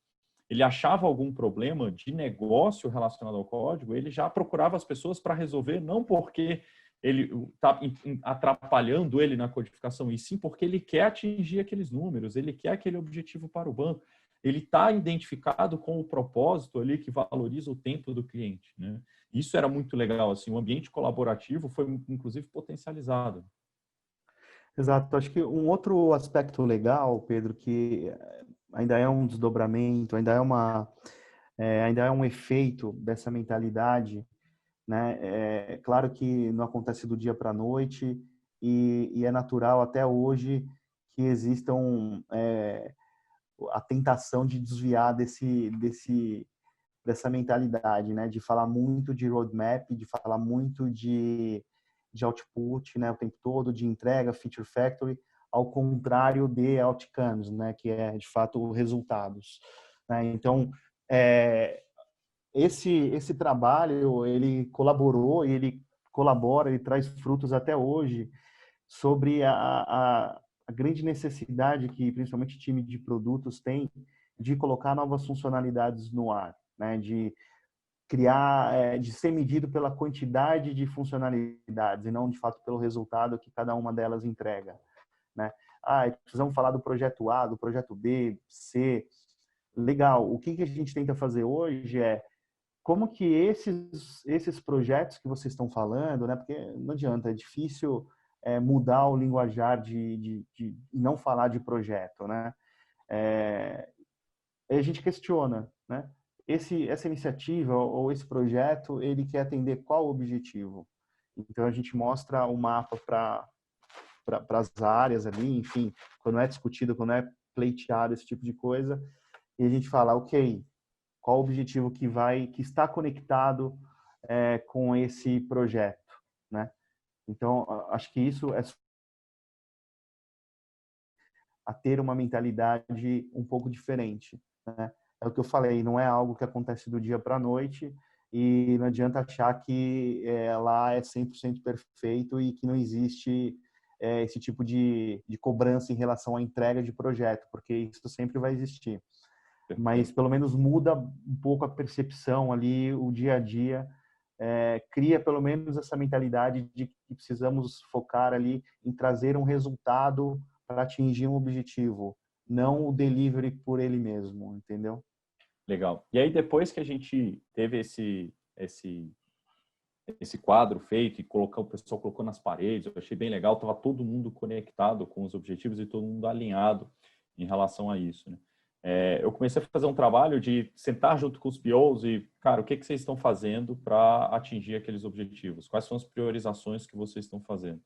[SPEAKER 3] ele achava algum problema de negócio relacionado ao código, ele já procurava as pessoas para resolver, não porque ele está atrapalhando ele na codificação, e sim porque ele quer atingir aqueles números, ele quer aquele objetivo para o banco. Ele está identificado com o propósito ali que valoriza o tempo do cliente, né? Isso era muito legal, assim, o ambiente colaborativo foi, inclusive, potencializado.
[SPEAKER 2] Exato. Acho que um outro aspecto legal, Pedro, que ainda é um desdobramento, ainda é um efeito dessa mentalidade, né? É claro que não acontece do dia para a noite e é natural até hoje que existam a tentação de desviar dessa mentalidade, né? De falar muito de roadmap, de falar muito de output, né? O tempo todo, de entrega, feature factory, ao contrário de outcomes, né? Que é, de fato, resultados. Né? Então, esse trabalho, ele colaborou, ele colabora, ele traz frutos até hoje sobre a grande necessidade que, principalmente, o time de produtos tem de colocar novas funcionalidades no ar, né? De criar, de ser medido pela quantidade de funcionalidades e não, de fato, pelo resultado que cada uma delas entrega, né? Precisamos falar do projeto A, do projeto B, C. Legal. O que a gente tenta fazer hoje é como que esses projetos que vocês estão falando, né? Porque não adianta, é difícil mudar o linguajar de não falar de projeto, né? A gente questiona, né? Essa iniciativa ou esse projeto, ele quer atender qual objetivo? Então, a gente mostra o mapa para as áreas ali, enfim, quando é discutido, quando é pleiteado esse tipo de coisa, e a gente fala, ok, qual o objetivo que está conectado com esse projeto, né? Então, acho que isso é a ter uma mentalidade um pouco diferente, né? É o que eu falei, não é algo que acontece do dia para a noite e não adianta achar que lá é 100% perfeito e que não existe esse tipo de cobrança em relação à entrega de projeto, porque isso sempre vai existir. Mas pelo menos muda um pouco a percepção ali, o dia a dia, cria pelo menos essa mentalidade de que precisamos focar ali em trazer um resultado para atingir um objetivo, não o delivery por ele mesmo, entendeu?
[SPEAKER 3] Legal. E aí, depois que a gente teve esse quadro feito e o pessoal colocou nas paredes, eu achei bem legal, estava todo mundo conectado com os objetivos e todo mundo alinhado em relação a isso, né? Eu comecei a fazer um trabalho de sentar junto com os POs e, cara, o que vocês estão fazendo para atingir aqueles objetivos? Quais são as priorizações que vocês estão fazendo?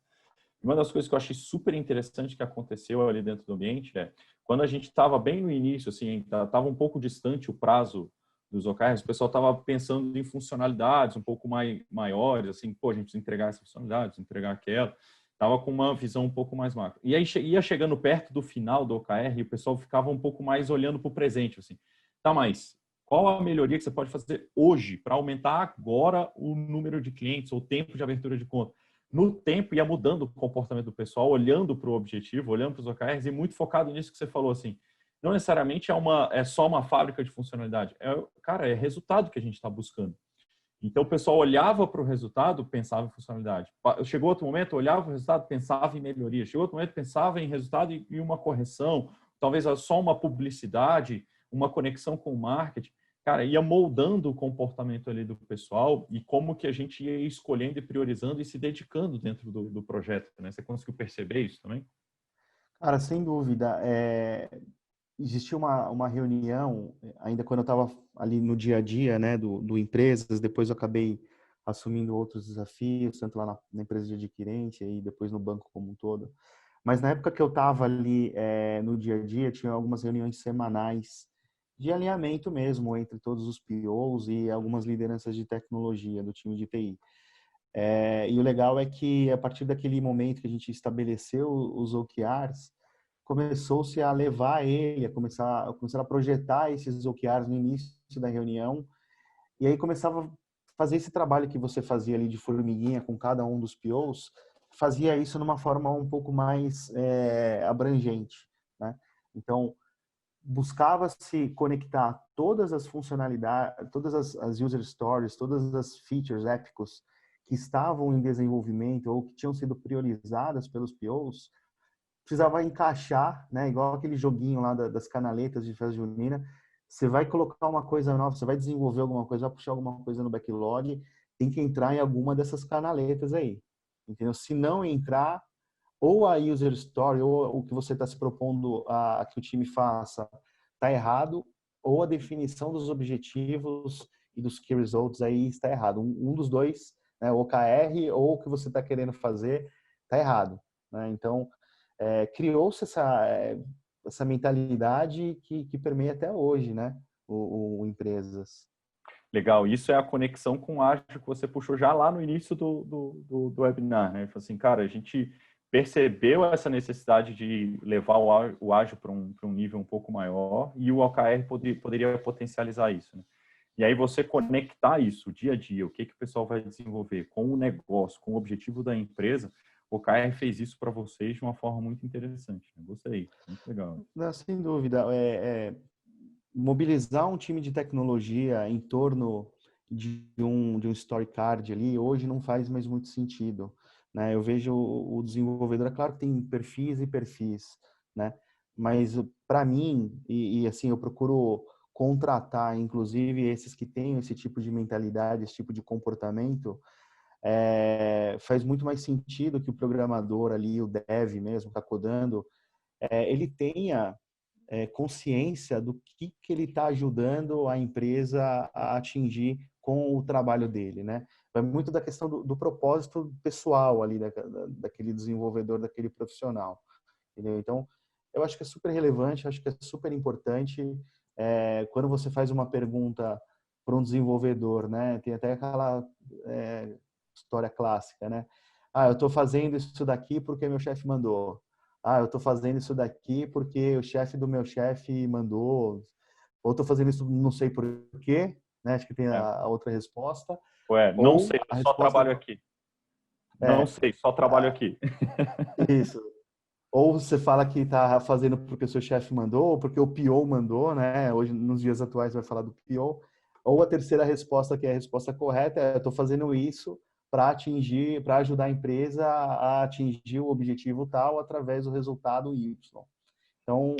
[SPEAKER 3] Uma das coisas que eu achei super interessante que aconteceu ali dentro do ambiente é quando a gente estava bem no início, assim, estava um pouco distante o prazo dos OKRs, o pessoal estava pensando em funcionalidades um pouco maiores, assim, pô, a gente precisa entregar essa funcionalidade, precisa entregar aquela. Estava com uma visão um pouco mais macro. E aí ia chegando perto do final do OKR e o pessoal ficava um pouco mais olhando para o presente, assim. Tá, mas qual a melhoria que você pode fazer hoje para aumentar agora o número de clientes ou o tempo de abertura de conta? No tempo ia mudando o comportamento do pessoal, olhando para o objetivo, olhando para os OKRs e muito focado nisso que você falou, assim. Não necessariamente é só uma fábrica de funcionalidade. Cara, é resultado que a gente está buscando. Então, o pessoal olhava para o resultado, pensava em funcionalidade. Chegou outro momento, olhava para o resultado, pensava em melhoria. Chegou outro momento, pensava em resultado e uma correção. Talvez só uma publicidade, uma conexão com o marketing. Cara, ia moldando o comportamento ali do pessoal e como que a gente ia escolhendo e priorizando e se dedicando dentro do projeto, né? Você conseguiu perceber isso também?
[SPEAKER 2] Cara, sem dúvida. Existiu uma reunião, ainda quando eu estava ali no dia a dia, né, do empresas, depois eu acabei assumindo outros desafios, tanto lá na empresa de adquirente e depois no banco como um todo. Mas na época que eu estava ali no dia a dia, tinha algumas reuniões semanais de alinhamento mesmo entre todos os POs e algumas lideranças de tecnologia do time de TI. E o legal é que a partir daquele momento que a gente estabeleceu os OKRs, começou-se a levar ele, a começar a projetar esses OKRs no início da reunião, e aí começava a fazer esse trabalho que você fazia ali de formiguinha com cada um dos POs, fazia isso numa forma um pouco mais abrangente, né? Então, buscava-se conectar todas as funcionalidades, todas as user stories, todas as features épicos que estavam em desenvolvimento ou que tinham sido priorizadas pelos POs, precisava encaixar, né? Igual aquele joguinho lá das canaletas de festa junina. Você vai colocar uma coisa nova, você vai desenvolver alguma coisa, vai puxar alguma coisa no backlog, tem que entrar em alguma dessas canaletas aí, entendeu? Se não entrar, ou a user story, ou o que você está se propondo a que o time faça está errado, ou a definição dos objetivos e dos key results aí está errado. Um dos dois, né, o OKR ou o que você está querendo fazer, está errado, né? Então, criou-se essa mentalidade que permeia até hoje, né? O empresas.
[SPEAKER 3] Legal, isso é a conexão com o ágil que você puxou já lá no início do webinar, né? Ele falou assim, cara, a gente percebeu essa necessidade de levar o ágil para um nível um pouco maior e o OKR poderia potencializar isso, né? E aí você conectar isso, dia a dia, o que o pessoal vai desenvolver com o negócio, com o objetivo da empresa, o OKR fez isso para vocês de uma forma muito interessante. Né? Gostei, muito legal.
[SPEAKER 2] Não, sem dúvida. Mobilizar um time de tecnologia em torno de um story card ali, hoje não faz mais muito sentido, né? Eu vejo o desenvolvedor, é claro que tem perfis e perfis, né? Mas para mim, e assim, eu procuro contratar, inclusive, esses que têm esse tipo de mentalidade, esse tipo de comportamento, faz muito mais sentido que o programador ali, o dev mesmo, está codando, ele tenha consciência do que ele está ajudando a empresa a atingir com o trabalho dele, né? Vai muito da questão do propósito pessoal ali daquele desenvolvedor, daquele profissional, entendeu? Então, eu acho que é super relevante, acho que é super importante quando você faz uma pergunta para um desenvolvedor, né? Tem até aquela história clássica, né? Ah, eu estou fazendo isso daqui porque meu chefe mandou. Ah, eu estou fazendo isso daqui porque o chefe do meu chefe mandou. Ou estou fazendo isso não sei por quê, né? Acho que tem a outra resposta.
[SPEAKER 3] Não
[SPEAKER 2] Ou
[SPEAKER 3] sei,
[SPEAKER 2] a
[SPEAKER 3] eu só
[SPEAKER 2] resposta
[SPEAKER 3] trabalho aqui. Não
[SPEAKER 2] é
[SPEAKER 3] sei, só trabalho aqui.
[SPEAKER 2] isso. Ou você fala que está fazendo porque o seu chefe mandou, ou porque o PO mandou, né? Hoje, nos dias atuais, vai falar do PO. Ou a terceira resposta, que é a resposta correta, é: eu estou fazendo isso para ajudar a empresa a atingir o objetivo tal através do resultado Y. Então,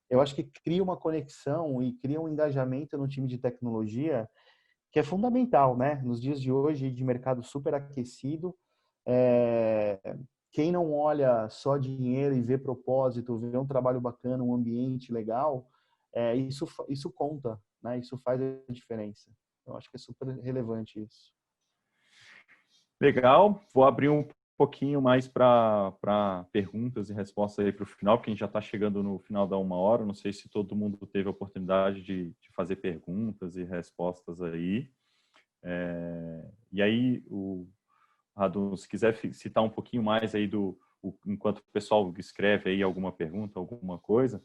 [SPEAKER 2] eu acho que cria uma conexão e cria um engajamento no time de tecnologia que é fundamental, né? Nos dias de hoje, de mercado super aquecido, é, quem não olha só dinheiro e vê propósito, vê um trabalho bacana, um ambiente legal, isso conta, né? Isso faz a diferença. Eu acho que é super relevante isso.
[SPEAKER 3] Legal, vou abrir um pouquinho mais para perguntas e respostas aí para o final, porque a gente já está chegando no final da 1 hora. Não sei se todo mundo teve a oportunidade de fazer perguntas e respostas aí. E aí, Radu, se quiser citar um pouquinho mais aí enquanto o pessoal escreve aí alguma pergunta, alguma coisa,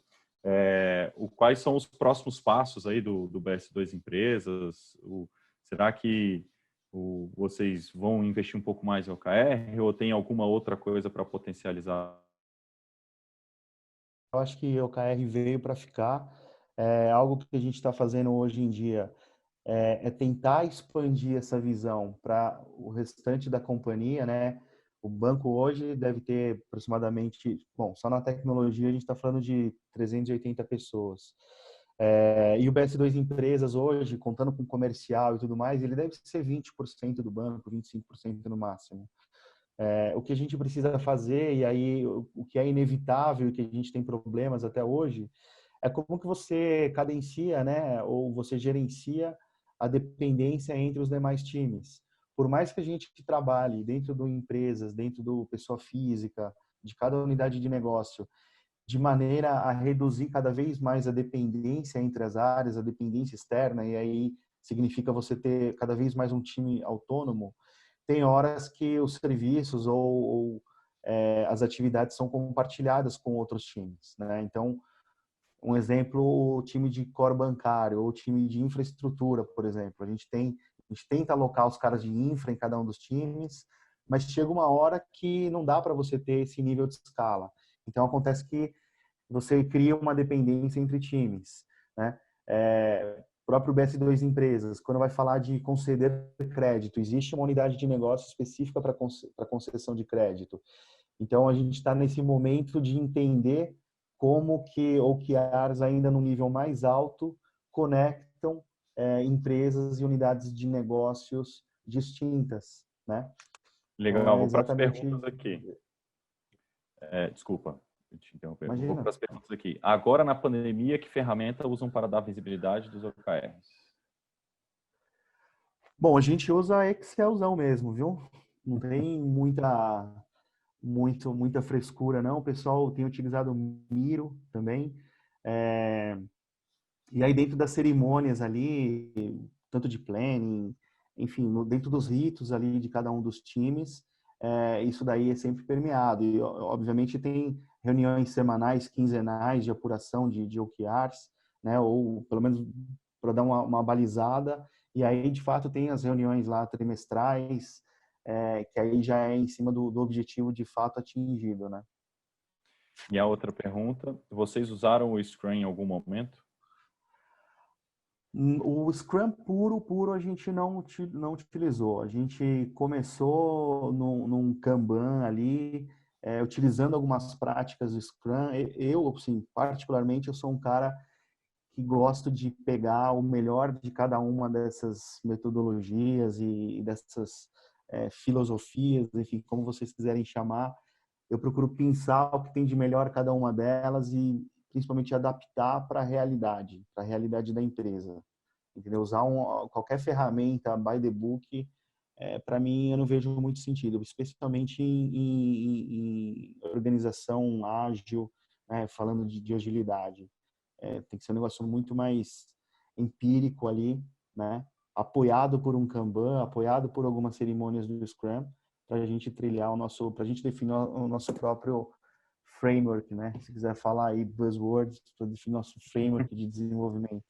[SPEAKER 3] quais são os próximos passos aí do BS2 Empresas? Será que vocês vão investir um pouco mais em OKR ou tem alguma outra coisa para potencializar?
[SPEAKER 2] Eu acho que o OKR veio para ficar. É algo que a gente está fazendo hoje em dia tentar expandir essa visão para o restante da companhia, né? O banco hoje deve ter aproximadamente, bom, só na tecnologia a gente está falando de 380 pessoas. E o BS2 Empresas hoje, contando com comercial e tudo mais, ele deve ser 20% do banco, 25% no máximo. O que a gente precisa fazer, e aí o que é inevitável e que a gente tem problemas até hoje, é como que você cadencia, né, ou você gerencia a dependência entre os demais times. Por mais que a gente trabalhe dentro de empresas, dentro do pessoa física, de cada unidade de negócio, de maneira a reduzir cada vez mais a dependência entre as áreas, a dependência externa, e aí significa você ter cada vez mais um time autônomo, tem horas que os serviços ou as atividades são compartilhadas com outros times, né? Então, um exemplo, o time de core bancário ou o time de infraestrutura, por exemplo. A gente tenta alocar os caras de infra em cada um dos times, mas chega uma hora que não dá para você ter esse nível de escala. Então, acontece que você cria uma dependência entre times, né? Próprio BS2 Empresas, quando vai falar de conceder crédito, existe uma unidade de negócio específica para concessão de crédito. Então, a gente está nesse momento de entender como que OKRs ainda no nível mais alto conectam empresas e unidades de negócios distintas, né?
[SPEAKER 3] Legal,
[SPEAKER 2] Então, é
[SPEAKER 3] vou para as
[SPEAKER 2] exatamente...
[SPEAKER 3] perguntas aqui. Desculpa, eu te interromper. Vou
[SPEAKER 2] Imagina.
[SPEAKER 3] para as perguntas aqui. Agora, na pandemia, que ferramenta usam para dar visibilidade dos OKRs?
[SPEAKER 2] Bom, a gente usa Excelzão mesmo, viu? Não tem muita frescura, não. O pessoal tem utilizado Miro também. É, e aí dentro das cerimônias ali, tanto de planning, enfim, dentro dos ritos ali de cada um dos times, isso daí é sempre permeado. E, obviamente, tem reuniões semanais, quinzenais de apuração de OKRs, né? Ou pelo menos para dar uma balizada. E aí, de fato, tem as reuniões lá trimestrais, que aí já é em cima do objetivo de fato atingido, né?
[SPEAKER 3] E a outra pergunta, vocês usaram o Scrum em algum momento?
[SPEAKER 2] O Scrum puro a gente não utilizou. A gente começou num Kanban ali, utilizando algumas práticas do Scrum. Eu, assim, particularmente, eu sou um cara que gosto de pegar o melhor de cada uma dessas metodologias e dessas filosofias, enfim, como vocês quiserem chamar. Eu procuro pensar o que tem de melhor cada uma delas e principalmente adaptar para a realidade da empresa. Entendeu? Usar qualquer ferramenta by the book, para mim, eu não vejo muito sentido, especialmente em organização ágil, né? Falando de agilidade. Tem que ser um negócio muito mais empírico ali, né? Apoiado por um Kanban, apoiado por algumas cerimônias do Scrum, para a gente trilhar para a gente definir o nosso próprio framework, né? Se quiser falar aí buzzwords, para definir nosso framework de desenvolvimento,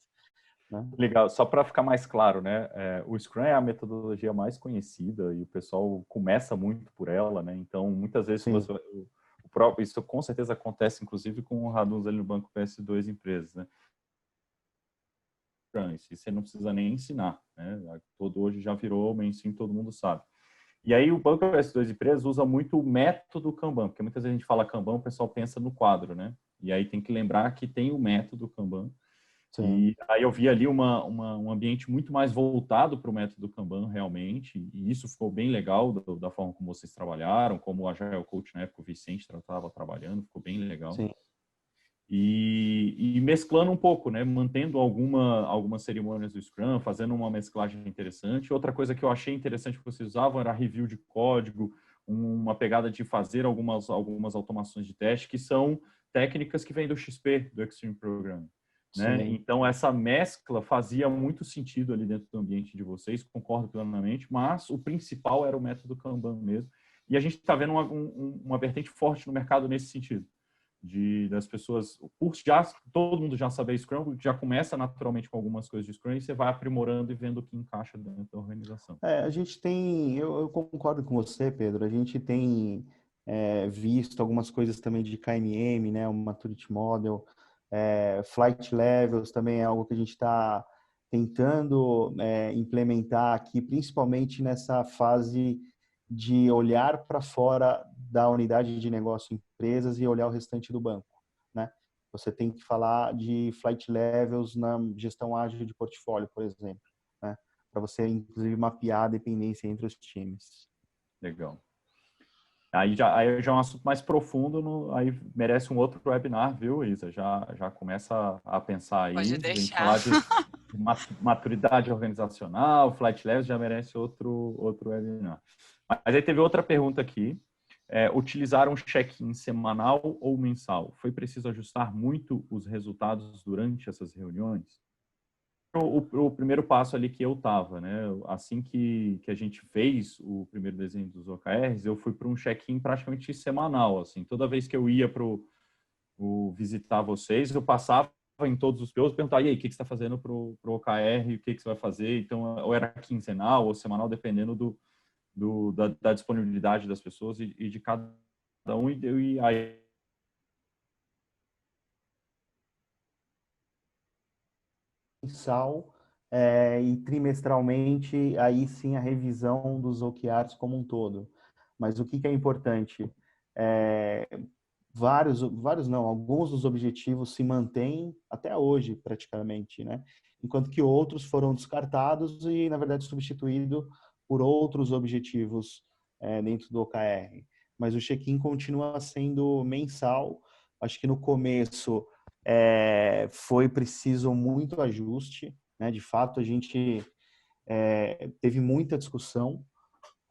[SPEAKER 2] né?
[SPEAKER 3] Legal, só para ficar mais claro, né? O Scrum é a metodologia mais conhecida e o pessoal começa muito por ela, né? Então, muitas vezes
[SPEAKER 2] Sim.
[SPEAKER 3] isso com certeza acontece, inclusive com o Raduz ali no Banco PS2 Empresas, né? Isso você não precisa nem ensinar, né? Todo hoje já virou mainstream, todo mundo sabe. E aí o Banco PS2 Empresas usa muito o método Kanban, porque muitas vezes a gente fala Kanban, o pessoal pensa no quadro, né? E aí tem que lembrar que tem o método Kanban.
[SPEAKER 2] Sim.
[SPEAKER 3] E aí eu vi ali um ambiente muito mais voltado para o método Kanban, realmente, e isso ficou bem legal da forma como vocês trabalharam, como o Agile Coach na época, o Vicente estava trabalhando, ficou bem legal.
[SPEAKER 2] Sim.
[SPEAKER 3] E mesclando um pouco, né, mantendo algumas cerimônias do Scrum, fazendo uma mesclagem interessante. Outra coisa que eu achei interessante que vocês usavam era review de código, uma pegada de fazer algumas automações de teste, que são técnicas que vêm do XP, do Extreme Programming. Né?
[SPEAKER 2] Sim.
[SPEAKER 3] Então, essa mescla fazia muito sentido ali dentro do ambiente de vocês, concordo plenamente, mas o principal era o método Kanban mesmo. E a gente está vendo uma vertente forte no mercado nesse sentido, das pessoas, o curso todo mundo já sabe Scrum, já começa naturalmente com algumas coisas de Scrum e você vai aprimorando e vendo o que encaixa dentro da organização.
[SPEAKER 2] A gente tem, eu concordo com você, Pedro, a gente tem visto algumas coisas também de KMM, né, o Maturity Model, Flight Levels também é algo que a gente está tentando implementar aqui, principalmente nessa fase de olhar para fora da unidade de negócio empresas e olhar o restante do banco, né? Você tem que falar de Flight Levels na gestão ágil de portfólio, por exemplo, né? Para você, inclusive, mapear a dependência entre os times.
[SPEAKER 3] Legal. Aí já é um assunto mais profundo, aí merece um outro webinar, viu, Isa? Já começa a pensar aí.
[SPEAKER 1] Pode
[SPEAKER 3] A gente
[SPEAKER 1] deixar.
[SPEAKER 3] falar de maturidade organizacional, flight levels, já merece outro webinar. Mas aí teve outra pergunta aqui. Utilizar um check-in semanal ou mensal? Foi preciso ajustar muito os resultados durante essas reuniões? O primeiro passo ali que eu estava, né? Assim que a gente fez o primeiro desenho dos OKRs, eu fui para um check-in praticamente semanal, assim. Toda vez que eu ia para visitar vocês, eu passava em todos os POs, perguntava, e aí, o que você está fazendo para o OKR, o que você vai fazer? Então, ou era quinzenal ou semanal, dependendo da disponibilidade das pessoas e de cada um, e aí
[SPEAKER 2] Mensal e trimestralmente, aí sim a revisão dos OKRs como um todo. Mas o que é importante? É, vários não, alguns dos objetivos se mantêm até hoje praticamente, né? Enquanto que outros foram descartados e, na verdade, substituídos por outros objetivos dentro do OKR. Mas o check-in continua sendo mensal. Acho que no começo foi preciso muito ajuste, né? De fato, a gente teve muita discussão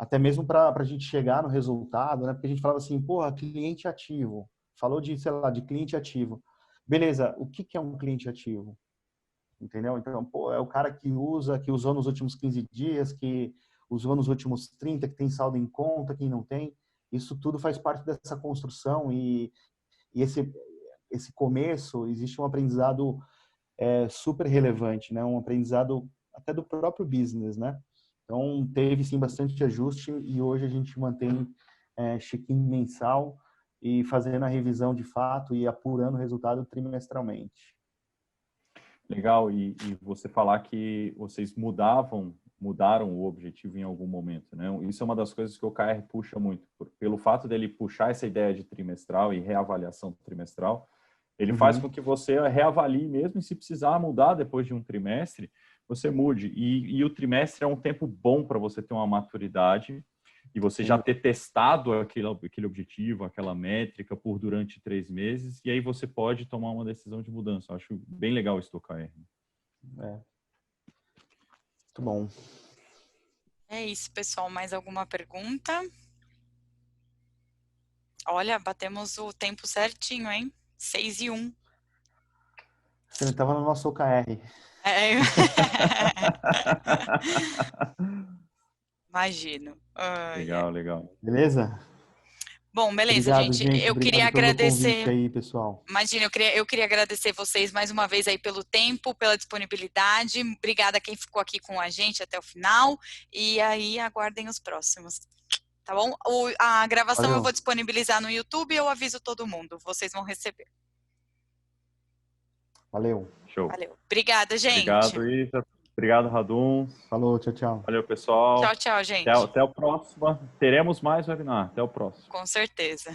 [SPEAKER 2] até mesmo para a gente chegar no resultado, né? Porque a gente falava assim, porra, cliente ativo. Falou de, sei lá, de cliente ativo. Beleza, o que é um cliente ativo? Entendeu? Então, pô, é o cara que usou nos últimos 15 dias, que usou nos últimos 30, que tem saldo em conta, quem não tem. Isso tudo faz parte dessa construção e esse começo, existe um aprendizado super relevante, né? Um aprendizado até do próprio business, né? Então, teve sim bastante ajuste e hoje a gente mantém check-in mensal e fazendo a revisão de fato e apurando o resultado trimestralmente.
[SPEAKER 3] Legal, e você falar que vocês mudaram o objetivo em algum momento, né? Isso é uma das coisas que o OKR puxa muito, pelo fato dele puxar essa ideia de trimestral e reavaliação trimestral, ele faz com que você reavalie mesmo e se precisar mudar depois de um trimestre, você mude. E o trimestre é um tempo bom para você ter uma maturidade e você já ter testado aquele objetivo, aquela métrica durante 3 meses, e aí você pode tomar uma decisão de mudança. Eu acho bem legal isso do OKR.
[SPEAKER 2] Muito bom.
[SPEAKER 1] É isso, pessoal. Mais alguma pergunta? Olha, batemos o tempo certinho, hein? 6:01.
[SPEAKER 2] Você estava no nosso OKR.
[SPEAKER 1] Imagino.
[SPEAKER 3] Legal, legal.
[SPEAKER 2] Beleza?
[SPEAKER 1] Bom, beleza,
[SPEAKER 2] Obrigado,
[SPEAKER 1] gente. Eu queria
[SPEAKER 2] Obrigado pelo convite
[SPEAKER 1] agradecer.
[SPEAKER 2] aí, pessoal.
[SPEAKER 1] Imagina, eu queria agradecer vocês mais uma vez aí pelo tempo, pela disponibilidade. Obrigada a quem ficou aqui com a gente até o final. E aí, aguardem os próximos. Tá bom? A gravação
[SPEAKER 2] Valeu.
[SPEAKER 1] eu vou disponibilizar no YouTube e eu aviso todo mundo. Vocês vão receber.
[SPEAKER 2] Valeu.
[SPEAKER 3] Show.
[SPEAKER 1] Valeu. Obrigada, gente.
[SPEAKER 3] Obrigado, Isa. Obrigado, Radum.
[SPEAKER 2] Falou, tchau, tchau.
[SPEAKER 3] Valeu, pessoal.
[SPEAKER 1] Tchau, gente.
[SPEAKER 3] Até o próximo. Teremos mais webinar. Até o próximo.
[SPEAKER 1] Com certeza.